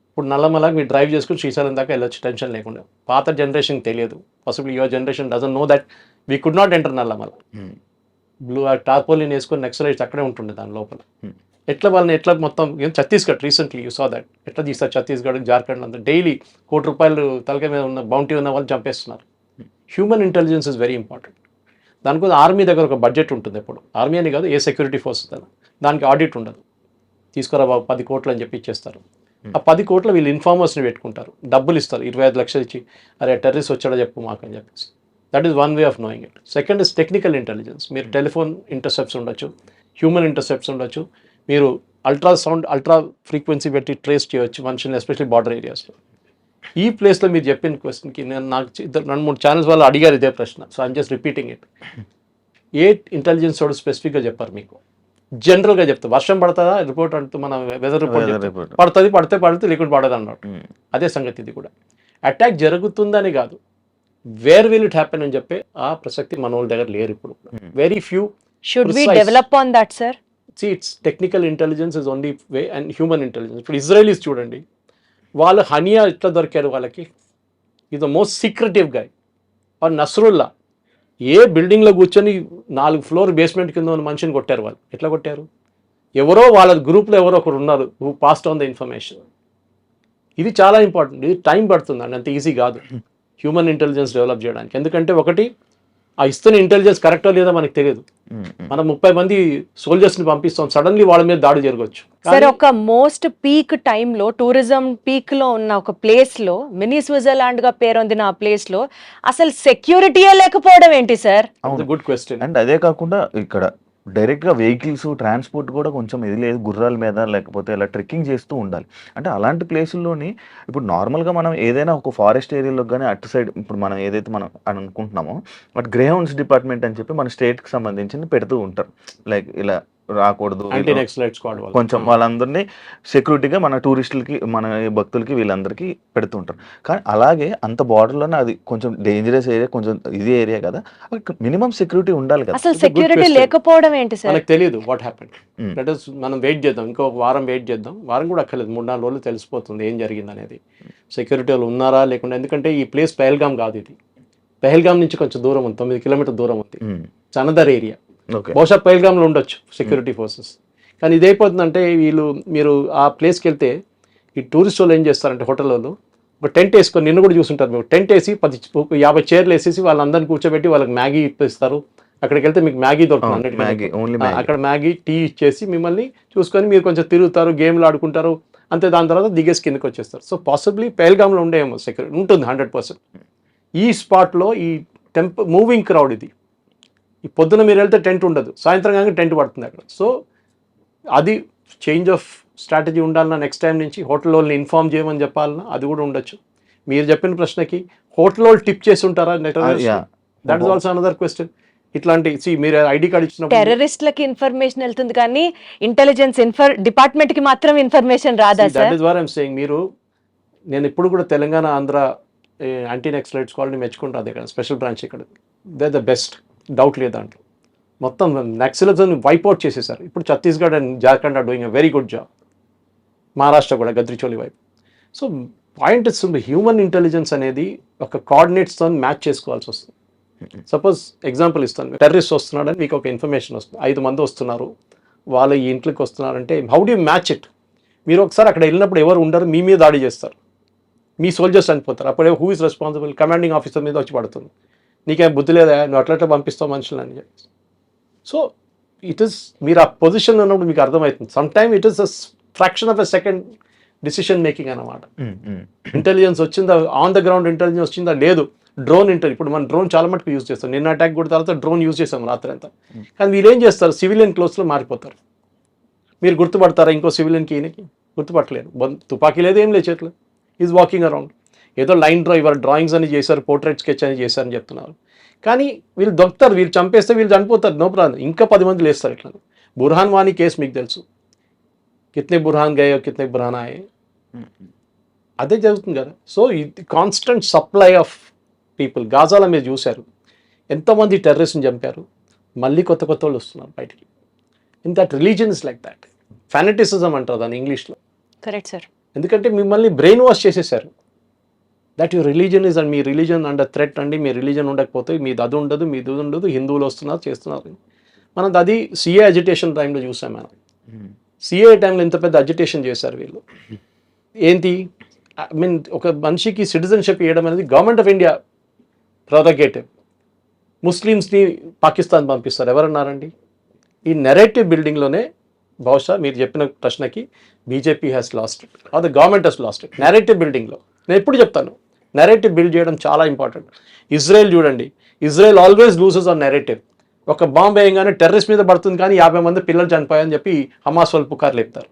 ఇప్పుడు నల్లమల మీరు డ్రైవ్ చేసుకుని శ్రీశైలం దాకా వెళ్ళొచ్చు టెన్షన్ లేకుండా. పాత జనరేషన్ తెలియదు. Possible your generation doesn't know that we could not enter Nallamala. Blue tarpaulin వేసుకొని నెక్సలైట్స్ అక్కడే ఉంటుండే దాని లోపల. ఎట్లా వాళ్ళని ఎట్లా మొత్తం Chhattisgarh recently you saw that ఎట్లా తీస్తారు ఛత్తీస్గఢ్, జార్ఖండ్ అంతా డైలీ ₹1 కోటి తలకాయ మీద ఉన్న బౌంటీ ఉన్న వాళ్ళు చంపేస్తున్నారు. Human intelligence is very important. దానికోసం ఆర్మీ దగ్గర ఒక బడ్జెట్ ఉంటుంది. ఎప్పుడు ఆర్మీ అని కాదు, ఏ సెక్యూరిటీ ఫోర్స్ దానికి ఆడిట్ ఉండదు. తీసుకురా బాబు 10 కోట్లు అని చెప్పి ఇచ్చేస్తారు. ఆ 10 కోట్లు వీళ్ళు ఇన్ఫార్మర్స్ని పెట్టుకుంటారు, డబ్బులు ఇస్తారు, 25 లక్షలు ఇచ్చి అరే టెర్రరిస్ట్ వచ్చాడో చెప్పు మాకు అని చెప్పేసి. That is one way of knowing it. Second is technical intelligence. మీరు టెలిఫోన్ ఇంటర్సెప్ట్స్ ఉండొచ్చు, హ్యూమన్ ఇంటర్సెప్ట్స్ ఉండొచ్చు, మీరు అల్ట్రా ఫ్రీక్వెన్సీ పెట్టి ట్రేస్ చేయవచ్చు మనుషుల్ని, ఎస్పెషల్లీ బార్డర్ ఏరియాస్లో. ఈ ప్లేస్లో మీరు చెప్పిన క్వశ్చన్కి నేను నాకు 2-3 ఛానల్స్ వాళ్ళు అడిగారు ఇదే ప్రశ్న. So I'm just repeating it. A intelligence వాడు స్పెసిఫిక్గా చెప్పారు మీకు, జనరల్గా చెప్తా. వర్షం పడుతుందా రిపోర్ట్ అంటూ మన వెదర్ రిపోర్ట్ పడుతుంది, పడితే లేకుండా పడదు అన్నట్టు. అదే సంగతి ఇది కూడా. అటాక్ జరుగుతుందని కాదు, వేర్ విల్ ఇట్ హ్యాపెన్ అని చెప్పే ఆ ప్రసక్తి మన వాళ్ళ దగ్గర లేరు ఇప్పుడు. Very few. Should we Precise. Develop on that sir? It's technical intelligence is only way and human intelligence. ఇప్పుడు ఇజ్రాయలీస్ చూడండి, వాళ్ళు హనియా ఎట్లా దొరికారు వాళ్ళకి, is the most secretive guy. Or Nasrallah ఏ బిల్డింగ్లో కూర్చొని 4 ఫ్లోర్ బేస్మెంట్ కింద ఉన్న మనిషిని కొట్టారు. వాళ్ళు ఎట్లా కొట్టారు? ఎవరో వాళ్ళ గ్రూప్లో ఎవరో ఒకరు ఉన్నారు who passed on the information. ఇది చాలా ఇంపార్టెంట్. ఇది టైం పడుతుంది అండి, అంత ఈజీ కాదు హ్యూమన్ ఇంటెలిజెన్స్ డెవలప్ చేయడానికి. ఎందుకంటే ఒకటి, ఆ ఇస్తున్న ఇంటెలిజెన్స్ కరెక్టో లేదో మనకు తెలియదు. మనం 30 మంది సోల్జర్స్ని పంపిస్తాం, సడన్లీ వాళ్ళ మీద దాడి జరగవచ్చు. సార్, ఒక మోస్ట్ పీక్ టైంలో టూరిజం పీక్లో ఉన్న ఒక ప్లేస్లో, మినీ స్విట్జర్లాండ్ గా పేరొందిన ఆ ప్లేస్లో అసలు సెక్యూరిటీయే లేకపోవడం ఏంటి సార్? Good question. అండ్ అదే కాకుండా ఇక్కడ డైరెక్ట్గా వెహికల్స్ ట్రాన్స్పోర్ట్ కూడా కొంచెం ఇది లేదు, గుర్రాల మీద లేకపోతే ఇలా ట్రెక్కింగ్ చేస్తూ ఉండాలి. అంటే అలాంటి ప్లేసుల్లోని ఇప్పుడు నార్మల్గా మనం ఏదైనా ఒక ఫారెస్ట్ ఏరియాలో కానీ అటు సైడ్ ఇప్పుడు మనం ఏదైతే మనం అనుకుంటున్నామో బట్ గ్రే హౌన్స్ డిపార్ట్మెంట్ అని చెప్పి మన స్టేట్కి సంబంధించి పెడుతూ ఉంటారు. లైక్ ఇలా రాకూడదు, యాంటీ నక్సలైట్ స్క్వాడ్ వాళ్ళు కొంచెం వాళ్ళందరినీ సెక్యూరిటీగా మన టూరిస్టులకి మన భక్తులకి వీళ్ళందరికీ పెడుతూ ఉంటారు. కానీ అలాగే అంత బార్డర్లోనే అది కొంచెం డేంజరస్ ఏరియా, కొంచెం ఇది ఏరియా కదా, మినిమం సెక్యూరిటీ ఉండాలి కదా. అసలు సెక్యూరిటీ లేకపోవడం ఏంటి సార్? మనకు తెలియదు వాట్ హ్యాపెండ్. దట్ ఇస్ మనం వెయిట్ చేద్దాం, ఇంకో వారం వెయిట్ చేద్దాం. వారం కూడా అక్కర్లేదు, 3-4 రోజులు తెలిసిపోతుంది ఏం జరిగింది అనేది. సెక్యూరిటీ వాళ్ళు ఉన్నారా లేకుండా. ఎందుకంటే ఈ ప్లేస్ పెహల్గాం కాదు, ఇది పెహల్గాం నుంచి కొంచెం దూరం ఉంది, 9 కిలోమీటర్ దూరం ఉంది. It's another area. బహుశా పెహల్గాంలో ఉండొచ్చు సెక్యూరిటీ ఫోర్సెస్. కానీ ఇదైపోతుందంటే మీరు ఆ ప్లేస్కి వెళ్తే ఈ టూరిస్ట్ వాళ్ళు ఏం చేస్తారంటే, హోటల్ వాళ్ళు ఒక టెంట్ వేసుకొని, నిన్ను కూడా చూసుంటారు మీరు, టెంట్ వేసి 50 చైర్లు వేసేసి వాళ్ళందరినీ కూర్చోబెట్టి వాళ్ళకి మ్యాగీ ఇప్పిస్తారు. అక్కడికి వెళ్తే మీకు మ్యాగీ దొరుకుతుంది, అక్కడ మ్యాగీ టీ ఇచ్చేసి మిమ్మల్ని చూసుకొని మీరు కొంచెం తిరుగుతారు, గేమ్లు ఆడుకుంటారు, అంతే. దాని తర్వాత దిగేసి కిందకి వచ్చేస్తారు. సో పాసిబ్లీ పెహల్గాంలో ఉండేమో సెక్యూరిటీ ఉంటుంది 100%. ఈ స్పాట్లో ఈ మూవింగ్ క్రౌడ్ ఇది. ఈ పొద్దున మీరు వెళ్తే టెంట్ ఉండదు, సాయంత్రం కానీ టెంట్ పడుతుంది అక్కడ. సో అది చేంజ్ ఆఫ్ స్ట్రాటజీ ఉండాలన్నా, నెక్స్ట్ టైం నుంచి హోటల్ వాళ్ళని ఇన్ఫార్మ్ చేయమని చెప్పాలన్నా అది కూడా ఉండొచ్చు. మీరు చెప్పిన ప్రశ్నకి హోటల్ వాళ్ళు టిప్ చేసి ఉంటారా? That is also another question. ఇట్లాంటి మీరు ఐడి కార్డ్ ఇచ్చినప్పుడు టెర్రరిస్ట్లకి ఇన్ఫర్మేషన్ వెళ్తుంది కానీ ఇంటెలిజెన్స్ డిపార్ట్మెంట్ కి మాత్రం ఇన్ఫర్మేషన్ రాదా sir? That is what I am saying. నేను ఇప్పుడు కూడా తెలంగాణ ఆంధ్ర యాంటీ నక్సలైట్ స్క్వాడ్ని మెచ్చుకుంటాను. ఇక్కడ స్పెషల్ బ్రాంచ్ ఇక్కడ దే ద బెస్ట్, డౌట్ లేదు దాంట్లో. మొత్తం నక్సలిజంని వైప్అవుట్ చేసేసారు. ఇప్పుడు Chhattisgarh and Jharkhand are doing a very good job. Maharashtra కూడా గద్రిచోలి వైపు. So point is human intelligence అనేది ఒక కోఆర్డినేట్స్తో మ్యాచ్ చేసుకోవాల్సి వస్తుంది. సపోజ్ ఎగ్జాంపుల్ ఇస్తాను, టెర్రరిస్ట్ వస్తున్నాడని మీకు ఒక ఇన్ఫర్మేషన్ వస్తుంది, 5 మంది వస్తున్నారు, వాళ్ళ ఈ ఇంట్లోకి వస్తున్నారంటే how do you match it? మీరు ఒకసారి అక్కడ వెళ్ళినప్పుడు ఎవరు ఉండరు, మీ మీద దాడి చేస్తారు, మీ సోల్జర్స్ చనిపోతారు. అప్పుడే who is responsible? Commanding officer మీద వచ్చి పడుతుంది. నీకేం బుద్ధి లేదా, నువ్వు అట్లా పంపిస్తావు మనుషులు అని చెప్పి. సో ఇట్ ఈస్, మీరు ఆ పొజిషన్లో ఉన్నప్పుడు మీకు అర్థమవుతుంది. Some time it is a fraction of a second decision making అన్నమాట. ఇంటెలిజెన్స్ వచ్చిందా, ఆన్ ద గ్రౌండ్ ఇంటెలిజెన్స్ వచ్చిందా లేదు. డ్రోన్ ఇప్పుడు మనం డ్రోన్ చాలా మటుకు యూజ్ చేస్తాం. నిన్న అటాక్ కూడా తర్వాత డ్రోన్ యూజ్ చేస్తాం రాత్రి అంతా. కానీ వీళ్ళు ఏం చేస్తారు, సివిలియన్ క్లోత్స్లో మారిపోతారు. మీరు గుర్తుపడతారా ఇంకో సివిలియన్కి? ఈయనకి గుర్తుపట్టలేరు. తుపాకీ లేదు, ఏం లేదు చేతిలో. Is walking around. ఏదో లైన్ ఇవాళ డ్రాయింగ్స్ అని చేశారు, పోర్ట్రేట్ స్కెచ్ అని చేశారని చెప్తున్నారు. కానీ వీళ్ళు దొరుకుతారు, వీళ్ళు చంపేస్తే వీళ్ళు చనిపోతారు, నో ప్రాబ్లం. ఇంకా 10 మంది లేస్తారు ఇట్లా. బుర్హాన్ వానీ కేసు మీకు తెలుసు, కితనే బుర్హాన్ గయో కితనే బుర్హాన్ ఆయే, అదే జరుగుతుంది కదా. సో ఇది కాన్స్టెంట్ సప్లై ఆఫ్ పీపుల్. గాజాలో మీరు చూశారు ఎంతోమంది టెర్రరిస్ట్ని చంపారు, మళ్ళీ కొత్త వాళ్ళు వస్తున్నారు బయటికి. In that religion is like that. Fanaticism అంటారు దాన్ని ఇంగ్లీష్లో. Correct sir. ఎందుకంటే మిమ్మల్ని బ్రెయిన్ వాష్ చేసేసారు. That your religion is and me religion under threat అండి. మీ రిలీజన్ ఉండకపోతే మీది అది ఉండదు, మీది ఉండదు, హిందువులు వస్తున్నారు చేస్తున్నారు. మనం అది సిఏ అజిటేషన్ టైంలో చూసాం. మనం సిఏ టైంలో ఇంత పెద్ద అజిటేషన్ చేశారు వీళ్ళు. ఏంటి, ఐ మీన్ ఒక మనిషికి సిటిజన్షిప్ ఇవ్వడం అనేది గవర్నమెంట్ ఆఫ్ ఇండియా ప్రొరగేటివ్. ముస్లిమ్స్ని పాకిస్తాన్ పంపిస్తారు, ఎవరన్నారండి? ఈ నెరేటివ్ బిల్డింగ్లోనే బహుశా మీరు చెప్పిన ప్రశ్నకి BJP has lost it or the government has lost it. Narrative బిల్డింగ్లో నేను ఎప్పుడు చెప్తాను, నెరేటివ్ బిల్డ్ చేయడం చాలా ఇంపార్టెంట్. ఇజ్రాయెల్ చూడండి, Israel always loses on narrative. ఒక బాంబు వేయంగానే టెర్రరిస్ట్ మీద పడుతుంది కానీ 50 మంది పిల్లలు చనిపోయాయని చెప్పి హమాస్ వాళ్ళు పుకార్లు చెప్తారు.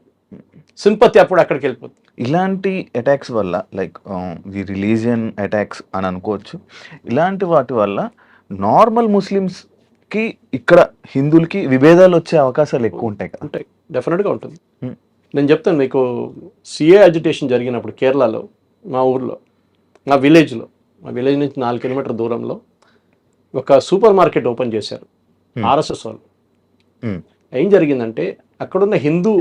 సింపతి అప్పుడు అక్కడికి వెళ్ళిపోతుంది. ఇలాంటి అటాక్స్ వల్ల లైక్ ది రిలీజియన్ అటాక్స్ అని అనుకోవచ్చు. ఇలాంటి వాటి వల్ల నార్మల్ ముస్లిమ్స్కి ఇక్కడ హిందువులకి విభేదాలు వచ్చే అవకాశాలు ఎక్కువ ఉంటాయి కదా? ఉంటాయి, డెఫినెట్గా ఉంటుంది. నేను చెప్తాను మీకు, సిఏ అజిటేషన్ జరిగినప్పుడు కేరళలో మా ఊర్లో మా విలేజ్ నుంచి 4 కిలోమీటర్ దూరంలో ఒక సూపర్ మార్కెట్ ఓపెన్ చేశారు ఆర్ఎస్ఎస్ వాళ్ళు. ఏం జరిగిందంటే అక్కడున్న హిందూ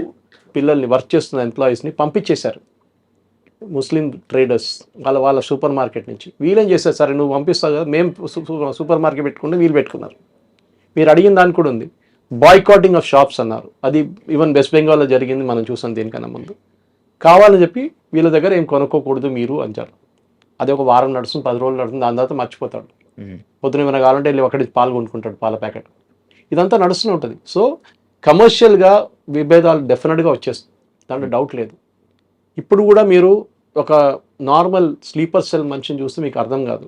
పిల్లల్ని వర్క్ చేస్తున్న ఎంప్లాయీస్ని పంపించేశారు ముస్లిం ట్రేడర్స్ వాళ్ళ సూపర్ మార్కెట్ నుంచి. వీళ్ళేం చేశారు, సరే నువ్వు పంపిస్తావు కదా, మేము సూపర్ మార్కెట్ పెట్టుకుంటే వీళ్ళు పెట్టుకున్నారు. మీరు అడిగిన దానికి కూడా ఉంది, బాయ్కాటింగ్ ఆఫ్ షాప్స్ అన్నారు. అది ఈవెన్ వెస్ట్ బెంగాల్లో జరిగింది, మనం చూసాం దీనికన్నా ముందు. కావాలని చెప్పి వీళ్ళ దగ్గర ఏం కొనుక్కోకూడదు మీరు అంటారు. అది ఒక వారం నడుస్తుంది, 10 రోజులు నడుస్తుంది, దాని తర్వాత మర్చిపోతాడు. పొద్దున ఏమైనా కావాలంటే వెళ్ళి ఒకటి పాలు కొనుక్కుంటాడు, పాల ప్యాకెట్. ఇదంతా నడుస్తూనే ఉంటుంది. సో కమర్షియల్గా విభేదాలు డెఫినెట్గా వచ్చేస్తుంది, దాంట్లో డౌట్ లేదు. ఇప్పుడు కూడా మీరు ఒక నార్మల్ స్లీపర్ సెల్ మనిషిని చూస్తే మీకు అర్థం కాదు.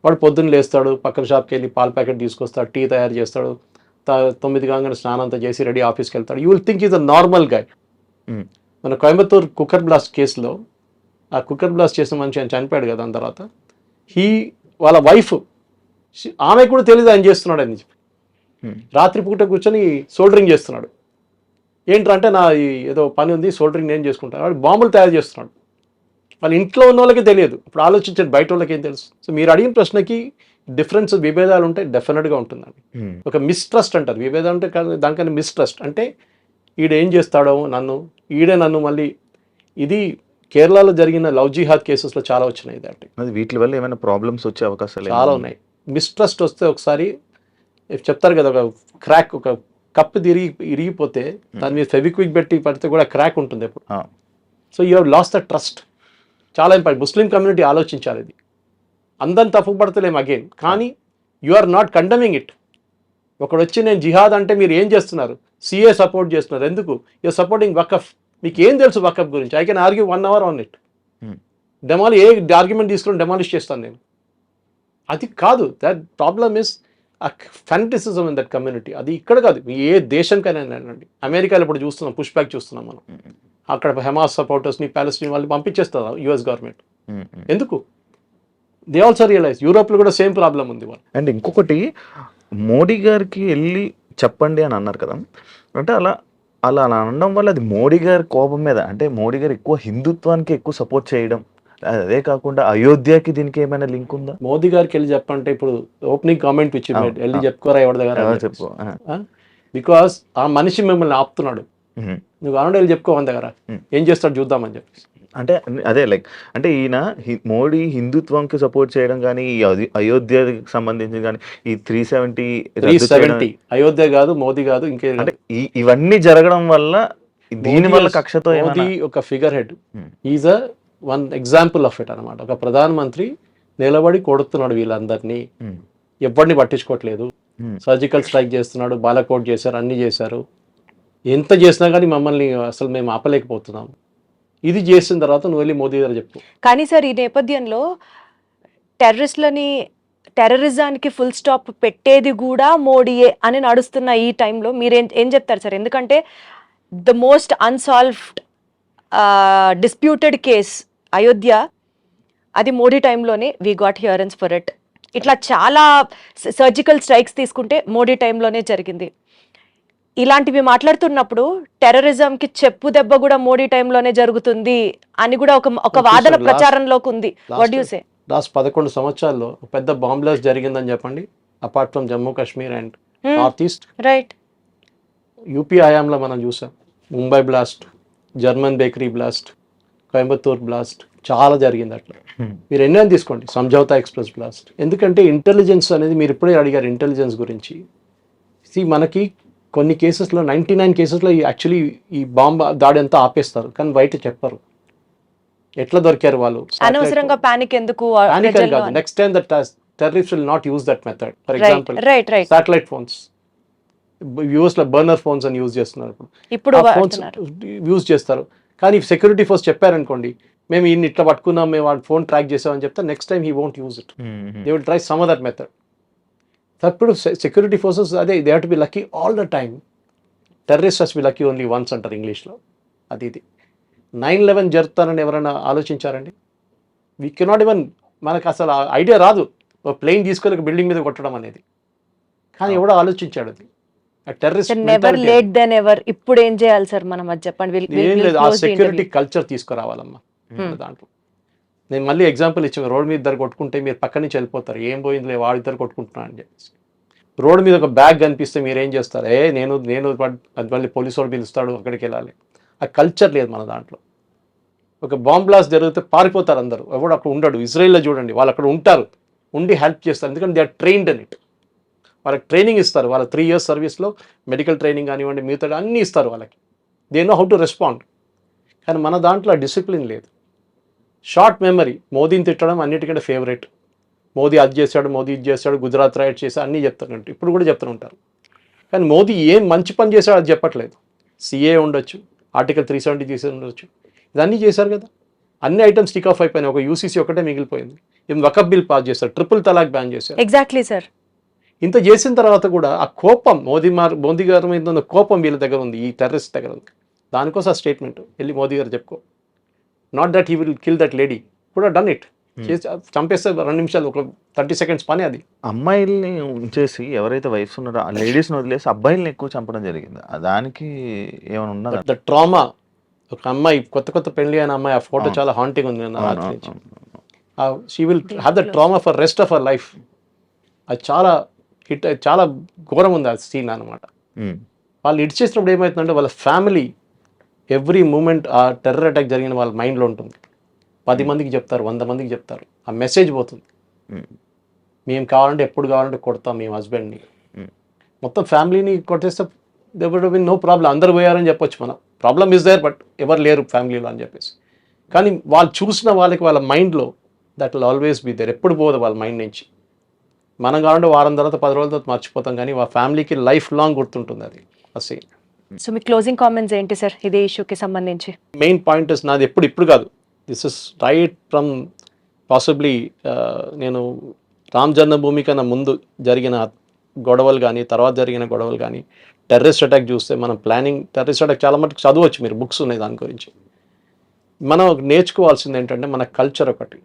వాడు పొద్దున్న లేస్తాడు, పక్కన షాప్కి వెళ్ళి పాల ప్యాకెట్ తీసుకొస్తాడు, టీ తయారు చేస్తాడు, 9 కాగానే స్నానం అంతా చేసి రెడీ ఆఫీస్కి వెళ్తాడు. You will think is a normal guy. మన కోయంబత్తూర్ కుక్కర్ బ్లాస్ట్ కేసులో ఆ కుక్కర్ బ్లాస్ట్ చేసిన మనిషి ఆయన చనిపోయాడు కదా, దాని తర్వాత వాళ్ళ వైఫ్ ఆమె కూడా తెలియదు ఆయన చేస్తున్నాడు అని చెప్పి రాత్రిపూట కూర్చొని సోల్డరింగ్ చేస్తున్నాడు. ఏంటంటే నా ఏదో పని ఉంది, సోల్డరింగ్ నేను చేసుకుంటాను. వాడు బాంబులు తయారు చేస్తున్నాడు. వాళ్ళ ఇంట్లో ఉన్న వాళ్ళకి తెలియదు. ఇప్పుడు ఆలోచించండి, బయట వాళ్ళకి ఏం తెలుసు. సో మీరు అడిగిన ప్రశ్నకి డిఫరెన్స్, విభేదాలు ఉంటాయి, డెఫినెట్గా ఉంటుందండి. ఒక మిస్ట్రస్ట్ అంటారు. విభేదాలు అంటే దానికన్నా మిస్ట్రస్ట్ అంటే ఈడేం చేస్తాడో నన్ను మళ్ళీ. ఇది కేరళలో జరిగిన లవ్ జిహాద్ కేసెస్లో చాలా వచ్చినాయి. అది వీటి వల్ల ఏమైనా ప్రాబ్లమ్స్ వచ్చే అవకాశాలు చాలా ఉన్నాయి. మిస్ట్రస్ట్ వస్తే ఒకసారి చెప్తారు కదా, ఒక క్రాక్, ఒక కప్పు ఇరిగిపోతే దాని మీద ఫెవిక్విక్ పెట్టి పడితే కూడా క్రాక్ ఉంటుంది ఎప్పుడు. So you have lost the trust. చాలా ఇంపార్టెంట్. ముస్లిం కమ్యూనిటీ ఆలోచించాలి. ఇది అందరిని తప్పు పడతలేము అగైన్, కానీ you are not condemning it. ఒకడు వచ్చి నేను జిహాద్ అంటే మీరు ఏం చేస్తున్నారు, సిఏ సపోర్ట్ చేస్తున్నారు, ఎందుకు? యూఆర్ సపోర్టింగ్ వకఫ్. మీకు ఏం తెలుసు వకఫ్ గురించి? I can argue 1 hour on it. ఏ ఆర్గ్యుమెంట్ తీసుకుని డెమాలిష్ చేస్తాను నేను. అది కాదు. That problem is fanaticism in that community. అది ఇక్కడ కాదు, ఏ దేశంకైనా అండి. అమెరికాలో ఇప్పుడు చూస్తున్నాం, పుష్ బ్యాక్ చూస్తున్నాం మనం. అక్కడ హమాస్ సపోర్టర్స్ని, ప్యాలెస్టైన్ వాళ్ళని పంపించేస్తారు యుఎస్ గవర్నమెంట్. ఎందుకు? They also realise. యూరోప్లో కూడా సేమ్ ప్రాబ్లం ఉంది వాళ్ళు. అండ్ ఇంకొకటి, మోడీ గారికి వెళ్ళి చెప్పండి అని అన్నారు కదా, అంటే అలా అనడం వల్ల అది మోడీ గారి కోపం మీద, అంటే మోడీ గారు ఎక్కువ హిందుత్వానికి ఎక్కువ సపోర్ట్ చేయడం, అదే కాకుండా అయోధ్యకి దీనికి ఏమైనా లింక్ ఉందా? మోదీ గారికి వెళ్ళి చెప్పంటే ఇప్పుడు ఓపెనింగ్ కామెంట్ ఇచ్చి వెళ్ళి చెప్పుకోరా ఎవరి దగ్గర చెప్పు. బికాస్ ఆ మనిషి మిమ్మల్ని ఆపుతున్నాడు. నువ్వు అనడం వెళ్ళి చెప్పుకో మన దగ్గర, ఏం చేస్తాడు చూద్దామని చెప్పి. అంటే అదే లైక్, అంటే ఈయన మోడీ హిందుత్వంకి సపోర్ట్ చేయడం కానీ, ఈ అయోధ్యకి సంబంధించి కానీ, ఈ 370 అయోధ్య కాదు, మోదీ కాదు, ఇంకే, అంటే ఇవన్నీ జరగడం వల్ల దీని వల్ల కక్షతో మోదీ ఒక figure head. Is a one example of it అనమాట. ఒక ప్రధానమంత్రి నిలబడి కొడుతున్నాడు వీళ్ళందరినీ, ఎవరిని పట్టించుకోవట్లేదు. సర్జికల్ స్ట్రైక్ చేస్తున్నాడు, బాలకోట్ చేశారు, అన్ని చేశారు. ఎంత చేసినా కానీ మమ్మల్ని అసలు మేము ఆపలేకపోతున్నాం. ఇది చేసిన తర్వాత నువ్వు వెళ్ళి మోదీ గారు చెప్పు. కానీ సార్, ఈ నేపథ్యంలో టెర్రరిజానికి ఫుల్ స్టాప్ పెట్టేది కూడా మోడీయే అని నడుస్తున్న ఈ టైంలో మీరు ఏం చెప్తారు సార్? ఎందుకంటే the most unsolved disputed case Ayodhya, అది మోడీ టైంలోనే వీ గాట్ హియరెన్స్ ఫర్ ఇట్. ఇట్లా చాలా సర్జికల్ స్ట్రైక్స్ తీసుకుంటే మోడీ టైంలోనే జరిగింది. ఇలాంటివి మాట్లాడుతున్నప్పుడు టెర్రరిజంకి చెప్పు దెబ్బ కూడా మోడీ టైంలోనే జరుగుతుంది అని కూడా ఒక వాదన ప్రచారంలోకి ఉంది. What do you say? Last 11 సంవత్సరాల్లో పెద్ద బాంబ్ బ్లాస్ట్ జరిగిందని చెప్పండి, apart from Jammu Kashmir and north east. Right. UP హయాంలో మనం చూసాం Mumbai blast, German bakery blast, Coimbatore blast, చాలా జరిగింది అట్లా. మీరు ఎన్నైనా తీసుకోండి, సంజౌతా ఎక్స్ప్రెస్ బ్లాస్ట్. ఎందుకంటే ఇంటెలిజెన్స్ అనేది, మీరు ఇప్పుడే అడిగారు ఇంటెలిజెన్స్ గురించి. మనకి కొన్ని కేసెస్లో 99 కేసెస్లో యాక్చువల్లీ ఈ బాంబ్ దాడి అంతా ఆపేస్తారు, కానీ బయట చెప్పరు ఎట్లా దొరికారు వాళ్ళు. అనవసరంగా పానిక్ ఎందుకు? Next time that terrorist will not use that method. For example satellite phones, US లో బర్నర్ ఫోన్స్ అని యూజ్ చేస్తున్నారు. ఇప్పుడు ఫోన్స్ యూజ్ చేస్తారు, కానీ సెక్యూరిటీ ఫోర్స్ చెప్పారనుకోండి, మేము ఇన్ని ఇట్లా పట్టుకున్నాం, మేము వాడి ఫోన్ ట్రాక్ చేసామని చెప్తే next time he won't use it. They will try some other method. అప్పుడు సెక్యూరిటీ ఫోర్సెస్ అదే, they have to be lucky all the time. Terrorist has B lucky only once అంటారు ఇంగ్లీష్లో. ఇది 9/11 జరుగుతానని ఎవరైనా ఆలోచించారండి? వీ కెనాట్ ఈవెన్, మనకు అసలు idea రాదు ఒక ప్లేన్ తీసుకొని ఒక బిల్డింగ్ మీద కొట్టడం అనేది. కానీ ఎవడో ఆలోచించాడు అది. Never late then ever. ఇప్పుడు ఏం చేయాలి సార్ మనం, అది చెప్పండి. ఏం లేదు, ఆ సెక్యూరిటీ కల్చర్ తీసుకురావాలమ్మా దాంట్లో. నేను మళ్ళీ ఎగ్జాంపుల్ ఇచ్చాను, రోడ్ మీద ఇద్దరు కొట్టుకుంటే మీరు పక్క నుంచి వెళ్ళిపోతారు, ఏం పోయిందిలే వాడు ఇద్దరు కొట్టుకుంటున్నా అని చెప్పేసి. రోడ్ మీద ఒక బ్యాగ్ కనిపిస్తే మీరు ఏం చేస్తారు, నేను అది మళ్ళీ పోలీసు వాడు పిలుస్తాడు అక్కడికి వెళ్ళాలి. ఆ కల్చర్ లేదు మన దాంట్లో. ఒక బాంబ్ బ్లాస్ట్ జరిగితే పారిపోతారు అందరూ, ఎవడు అక్కడ ఉండడు. ఇజ్రాయిల్లో చూడండి, వాళ్ళు అక్కడ ఉంటారు, ఉండి హెల్ప్ చేస్తారు, ఎందుకంటే they are trained in it. వాళ్ళకి ట్రైనింగ్ ఇస్తారు, వాళ్ళ 3 years సర్వీస్లో మెడికల్ ట్రైనింగ్ కానివ్వండి, మిగతా అన్నీ ఇస్తారు వాళ్ళకి. They know how to respond. కానీ మన దాంట్లో డిసిప్లిన్ లేదు, షార్ట్ మెమరీ. మోదీని తిట్టడం అన్నిటికంటే ఫేవరెట్. మోదీ అది చేశాడు, మోదీ ఇది చేశాడు, గుజరాత్ రైడ్ చేశాడు, అన్నీ చెప్తారంట, ఇప్పుడు కూడా చెప్తూ ఉంటారు. కానీ మోదీ ఏం మంచి పని చేశాడు అది చెప్పట్లేదు. సిఏ ఉండొచ్చు, ఆర్టికల్ 370 తీసి ఉండొచ్చు, ఇదన్నీ చేశారు కదా. అన్ని ఐటమ్స్ స్టిక్ ఆఫ్ అయిపోయినాయి, ఒక యూసీసీ ఒకటే మిగిలిపోయింది. ఏం వకఫ్ బిల్ పాస్ చేశారు, ట్రిపుల్ తలాక్ బ్యాన్ చేశారు. Exactly sir. ఇంత చేసిన తర్వాత కూడా ఆ కోపం మోదీ గారి మీద ఉన్న కోపం వీళ్ళ దగ్గర ఉంది, ఈ టెర్రరిస్ట్ దగ్గర ఉంది. దానికోసం ఆ స్టేట్మెంట్ వెళ్ళి మోదీ గారు చెప్పుకో, not that he will kill that lady, కూడా డన్ ఇట్. చేసి చంపేస్తే 2 నిమిషాలు, ఒక 30 seconds పని అది. అమ్మాయిల్ని ఉంచేసి ఎవరైతే వైఫ్స్ ఉన్నారో ఆ లేడీస్ని వదిలేసి అబ్బాయిల్ని ఎక్కువ చంపడం జరిగింది. దానికి ఏమైనా ఉన్నదా? The trauma. ఒక అమ్మాయి కొత్త పెళ్లి అయిన అమ్మాయి, ఆ ఫోటో చాలా హాంటింగ్ ఉంది నా రాత్రి నుంచి. She will have the trauma for rest of our life. అది చాలా ఘోరం ఉంది ఆ సీన్ అనమాట. వాళ్ళు ఇడిచేసినప్పుడు ఏమవుతుందంటే వాళ్ళ ఫ్యామిలీ ఎవ్రీ మూమెంట్ ఆ టెర్రర్ అటాక్ జరిగిన వాళ్ళ మైండ్లో ఉంటుంది. 10 మందికి చెప్తారు, 100 మందికి చెప్తారు, ఆ మెసేజ్ పోతుంది. మేము కావాలంటే ఎప్పుడు కావాలంటే కొడతాం మేము హస్బెండ్ని. మొత్తం ఫ్యామిలీని కొట్టేస్తే they would have been no problem, అందరు పోయారని చెప్పొచ్చు మనం. ప్రాబ్లమ్ ఇస్ దేర్, బట్ ఎవరు లేరు ఫ్యామిలీలో అని చెప్పేసి. కానీ వాళ్ళు చూసిన వాళ్ళకి వాళ్ళ మైండ్లో that will always be there, ఎప్పుడు పోదు వాళ్ళ మైండ్ నుంచి. మనం కావాలంటే వారం తర్వాత 10 రోజుల తర్వాత మర్చిపోతాం, కానీ వాళ్ళ ఫ్యామిలీకి లైఫ్ లాంగ్ గుర్తుంటుంది అది ఆ సీన్. సో మీ క్లోజింగ్ కామెంట్స్ ఏంటి సార్ ఇదే ఇష్యూకి సంబంధించి? మెయిన్ పాయింట్ ఇస్ నాది ఇప్పుడు కాదు, this is right from possibly నేను రామ్ జన్మభూమి కన్నా ముందు జరిగిన గొడవలు కానీ, తర్వాత జరిగిన గొడవలు కానీ, టెర్రరిస్ట్ అటాక్ చూస్తే మనం ప్లానింగ్ టెర్రరిస్ట్ అటాక్ చాలా మటుకు చదవచ్చు, మీరు బుక్స్ ఉన్నాయి దాని గురించి. మనం నేర్చుకోవాల్సింది ఏంటంటే మన కల్చర్ ఒకటి,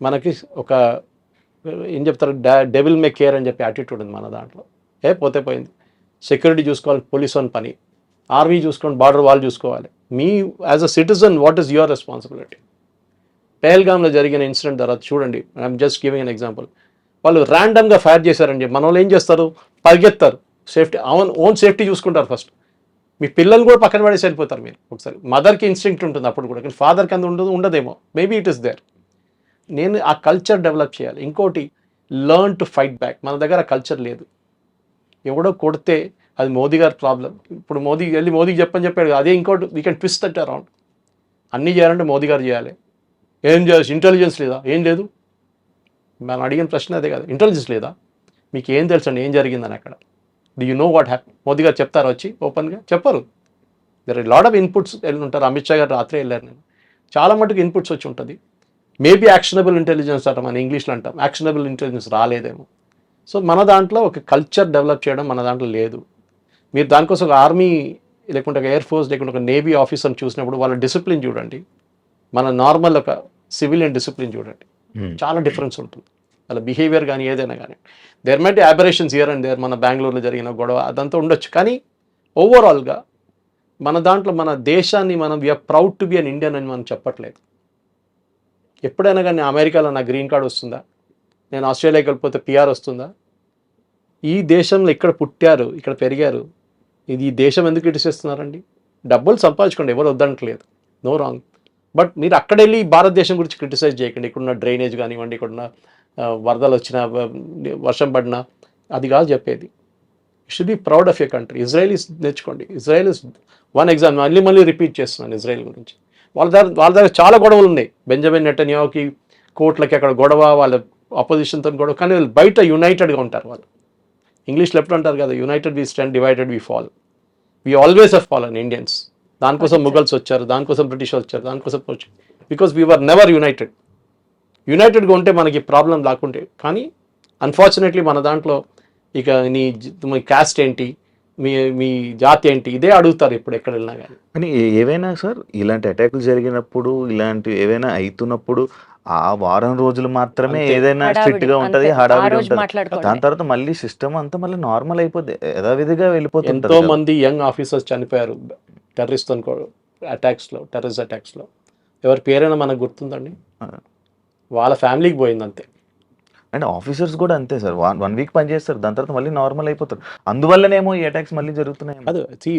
మనకి ఒక ఏం చెప్తారు, డెవిల్ మే కేర్ అని చెప్పి యాటిట్యూడ్ ఉంది మన దాంట్లో. పోతే పోయింది, సెక్యూరిటీ చూసుకోవాలి పోలీస్ అని పని, ఆర్మీ చూసుకోండి, బార్డర్ వాళ్ళు చూసుకోవాలి. మీ as a citizen what is your responsibility? పెహల్గామ్లో జరిగిన ఇన్సిడెంట్ తర్వాత చూడండి, I'm just giving an example. వాళ్ళు ర్యాండమ్గా ఫైర్ చేశారని చెప్పి మన వాళ్ళు ఏం చేస్తారు, పరిగెత్తారు, సేఫ్టీ ఓన్ సేఫ్టీ చూసుకుంటారు ఫస్ట్. మీ పిల్లలు కూడా పక్కన పడేసి వెళ్ళిపోతారు మీరు. ఒకసారి మదర్కి ఇన్స్టింక్ట్ ఉంటుంది అప్పుడు కూడా, కానీ ఫాదర్కి అంత ఉండదేమో, మేబీ ఇట్ ఈస్ దేర్. నేను ఆ కల్చర్ డెవలప్ చేయాలి. ఇంకోటి, లర్న్ టు ఫైట్ బ్యాక్. మన దగ్గర ఆ కల్చర్ లేదు. ఎవడో కొడితే అది మోదీ గారి ప్రాబ్లం. ఇప్పుడు మోదీకి చెప్పాడు, అదే ఇంకోటి we can twist that around. అన్నీ చేయాలంటే మోదీ గారు చేయాలి. ఏం చేయాల్సి, ఇంటెలిజెన్స్ లేదా? ఏం లేదు. మనం అడిగిన ప్రశ్న అదే కదా, ఇంటెలిజెన్స్ లేదా? మీకు ఏం తెలుసండి ఏం జరిగిందని అక్కడ? Do you know what happy? Modi గారు చెప్తారు వచ్చి ఓపెన్గా? చెప్పరు. There are lot of inputs వెళ్ళి ఉంటారు. అమిత్ షా గారు రాత్రే వెళ్ళారు, నేను చాలా మటుకు ఇన్పుట్స్ వచ్చి ఉంటుంది. మేబీ యాక్షనబుల్ ఇంటెలిజెన్స్ అంటాం, మన ఇంగ్లీష్లో అంటాం, యాక్షనబుల్ ఇంటెలిజెన్స్ రాలేదేమో. సో మన దాంట్లో ఒక కల్చర్ డెవలప్ చేయడం మన దాంట్లో లేదు. మీరు దానికోసం ఒక ఆర్మీ లేకుంటే ఒక ఎయిర్ ఫోర్స్ లేకుంటే ఒక నేవీ ఆఫీసర్ని చూసినప్పుడు వాళ్ళ డిసిప్లిన్ చూడండి, మన నార్మల్ ఒక సివిలియన్ డిసిప్లిన్ చూడండి, చాలా డిఫరెన్స్ ఉంటుంది వాళ్ళ బిహేవియర్ కానీ ఏదైనా కానీ. There might aberrations here and there. మన బెంగళూరులో జరిగిన గొడవ అదంతా ఉండొచ్చు, కానీ ఓవరాల్గా మన దాంట్లో మన దేశాన్ని మనం we are proud to be an Indian అని మనం చెప్పట్లేదు. ఎప్పుడైనా కానీ అమెరికాలో నా గ్రీన్ కార్డ్ వస్తుందా? నేను ఆస్ట్రేలియాకి వెళ్ళిపోతే పిఆర్ వస్తుందా? ఈ దేశంలో ఇక్కడ పుట్టారు, ఇక్కడ పెరిగారు, ఇది ఈ దేశం ఎందుకు క్రిటిసిస్తున్నారండి? డబ్బులు సంపాదించుకోండి, ఎవరు వద్దనట్లేదు, నో రాంగ్. బట్ మీరు అక్కడ వెళ్ళి భారతదేశం గురించి క్రిటిసైజ్ చేయకండి. ఇక్కడున్న డ్రైనేజ్ కానివ్వండి, ఇక్కడున్న వరదలు వచ్చినా, వర్షం పడినా, అది కాదు చెప్పేది. You should be proud of your country. Israelis నేర్చుకోండి. Israel is one example. మళ్ళీ రిపీట్ చేస్తున్నాను ఇజ్రాయెల్ గురించి. వాళ్ళ దగ్గర చాలా గొడవలు ఉన్నాయి. బెంజమిన్ నెటన్యాహుకి కోర్టులకి అక్కడ గొడవ, వాళ్ళ అపోజిషన్తో గొడవ, కానీ వాళ్ళు బయట యునైటెడ్గా ఉంటారు. వాళ్ళు ఇంగ్లీష్లో ఎప్పుడు అంటారు కదా, united we stand, divided we fall. We always have fallen Indians. దానికోసం ముఘల్స్ వచ్చారు, దానికోసం బ్రిటిష్ వచ్చారు, దానికోసం వచ్చారు, బికాస్ వీ వర్ నెవర్ యునైటెడ్గా ఉంటే మనకి ప్రాబ్లం లేకుంటే. కానీ అన్ఫార్చునేట్లీ మన దాంట్లో ఇక మీ క్యాస్ట్ ఏంటి, మీ జాతి ఏంటి, ఇదే అడుగుతారు ఎప్పుడు ఎక్కడ వెళ్ళినా కానీ. కానీ ఏవైనా సార్ ఇలాంటి అటాకులు జరిగినప్పుడు, ఇలాంటి ఏవైనా అవుతున్నప్పుడు ఆ వారం రోజులు మాత్రమే ఏదైనా స్ట్రిక్ట్ గా ఉంటది, హడావిడి ఉంటది. దాని తర్వాత మళ్ళీ సిస్టమ్ అంతా మళ్ళీ నార్మల్ అయిపోద్ది, యథావిధిగా వెళ్ళిపోతుంది. ఎంతో మంది యంగ్ ఆఫీసర్స్ చనిపోయారు టెర్రరిస్ట్ టెర్రరిస్ట్ అటాక్స్లో. ఎవరి పేరైనా మనకు గుర్తుందండి? వాళ్ళ ఫ్యామిలీకి పోయింది అంతే. అండ్ ఆఫీసర్స్ కూడా అంతే సార్, 1 వీక్ పని చేస్తారు, దాని తర్వాత మళ్ళీ నార్మల్ అయిపోతారు. అందువల్లనేమో ఈ అటాక్స్ మళ్ళీ జరుగుతున్నాయి. అది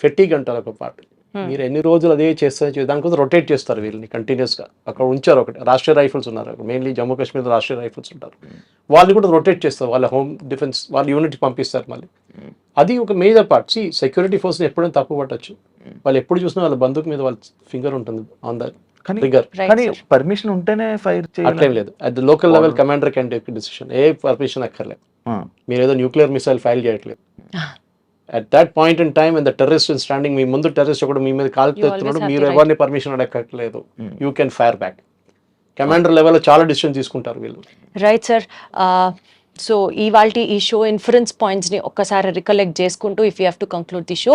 ఫెటిక్ అంటారు ఒక పార్ట్. మీరు ఎన్ని రోజులు అదే చేస్తారు, దానికోసం రొటేట్ చేస్తారు వీళ్ళని కంటిన్యూస్గా. అక్కడ ఉంచారు ఒకటి రాష్ట్రీయ రైఫిల్స్ ఉన్నారు, మెయిన్లీ జమ్మూ కాశ్మీర్లో రాష్ట్రీయ రైఫిల్స్ ఉంటారు, వాళ్ళు కూడా రొటేట్ చేస్తారు, వాళ్ళ హోమ్ డిఫెన్స్ వాళ్ళ యూనిట్ పంపిస్తారు మళ్ళీ. అది ఒక మేజర్ పార్ట్. సెక్యూరిటీ ఫోర్స్ని ఎప్పుడైనా తప్పు పట్టచ్చు, వాళ్ళు ఎప్పుడు చూసినా వాళ్ళ బంధుకు మీద వాళ్ళ ఫింగర్ ఉంటుంది ఆన్ ద ట్రిగ్గర్. కానీ పర్మిషన్ ఉంటేనే ఫైర్ చేయాలి అట్లేం లేదు. At the local level commander can take decision. ఏ పర్మిషన్ అక్కర్లేదు. మీరు ఏదో న్యూక్లియర్ మిసైల్ ఫైల్ చేయట్లేదు. At that point in time the terrorist in standing, మీ ముందు టెర్రరిస్ట్ ఒకటి మీ మీద కాల్ తెస్తున్నాడు, మీరు ఎవరిని పర్మిషన్ అడగట్లేదు, you can fire back. Commander లెవెల్లో చాలా డిసిషన్ తీసుకుంటారు వీళ్ళు. Right sir. సో ఇవాల్టి ఈ షో ఇన్ఫరెన్స్ పాయింట్స్ని ఒక్కసారి రికలెక్ట్ చేసుకుంటూ if you have to conclude the show,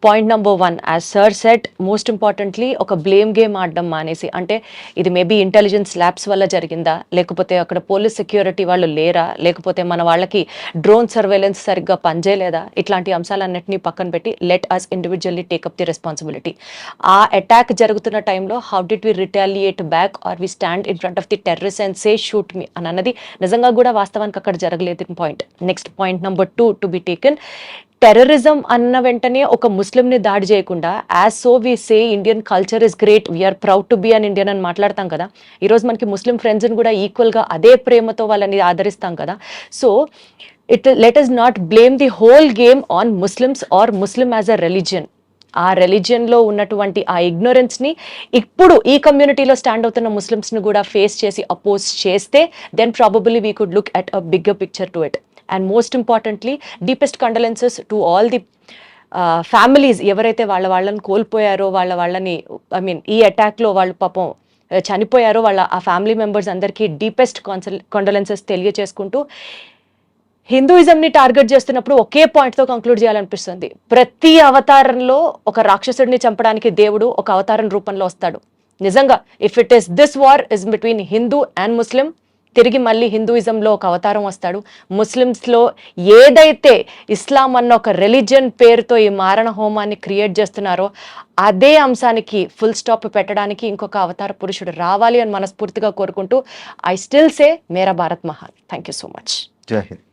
point number 1 as sir set, most importantly ఒక బ్లేమ్ గేమ్ ఆడడం మానేసి, అంటే ఇది మేబీ ఇంటెలిజెన్స్ ల్యాబ్స్ వల్ల జరిగిందా, లేకపోతే అక్కడ పోలీస్ సెక్యూరిటీ వాళ్ళు లేరా, లేకపోతే మన వాళ్ళకి డ్రోన్ సర్వేలెన్స్ సరిగ్గా పనిచేయలేదా, ఇట్లాంటి అంశాలన్నింటినీ పక్కన పెట్టి let us individually take up the responsibility. ఆ అటాక్ జరుగుతున్న టైంలో how did we retaliate back or we stand in front of the terrorist and say shoot me అని అన్నది నిజంగా కూడా వాస్తవానికి అక్కడ జరగలేదు point. Next point number 2 to be taken, terrorism అన్న వెంటనే ఒక ముస్లింని దాడి చేయకుండా as so we say Indian culture is great, we are proud to be an Indian అని మాట్లాడతాం కదా. ఈరోజు మనకి ముస్లిం ఫ్రెండ్స్ని కూడా ఈక్వల్గా అదే ప్రేమతో వాళ్ళని ఆదరిస్తాం కదా. So let us not blame the whole game on Muslims or Muslim as a religion. ఆ రిలీజియన్లో ఉన్నటువంటి ఆ ఇగ్నోరెన్స్ని ఇప్పుడు ఈ కమ్యూనిటీలో స్టాండ్ అవుతున్న ముస్లిమ్స్ని కూడా ఫేస్ చేసి అపోజ్ చేస్తే then probably we could look at a bigger picture to it. And most importantly deepest condolences to all the families ఎవరైతే వాళ్ళని కోల్పోయారో, వాళ్ళని ఐ మీన్ ఈ అటాక్లో వాళ్ళు పాపం చనిపోయారో ఆ ఫ్యామిలీ మెంబర్స్ అందరికీ డీపెస్ట్ కండోలెన్సెస్ తెలియజేసుకుంటూ, హిందూయిజంని టార్గెట్ చేస్తున్నప్పుడు ఒకే పాయింట్తో కంక్లూడ్ చేయాలనిపిస్తుంది. ప్రతి అవతారంలో ఒక రాక్షసుడిని చంపడానికి దేవుడు ఒక అవతారం రూపంలో వస్తాడు. నిజంగా if it is this war is between Hindu and Muslim, తిరిగి మళ్ళీ హిందూయిజంలో ఒక అవతారం వస్తాడు. ముస్లిమ్స్లో ఏదైతే ఇస్లాం అన్న ఒక రిలీజియన్ పేరుతో ఈ మారణ హోమాన్ని క్రియేట్ చేస్తున్నారో అదే అంశానికి ఫుల్ స్టాప్ పెట్టడానికి ఇంకొక అవతార పురుషుడు రావాలి అని మనస్ఫూర్తిగా కోరుకుంటూ ఐ స్టిల్ సే మేరా భారత్ మహాన్. Thank you so much. జై హింద్.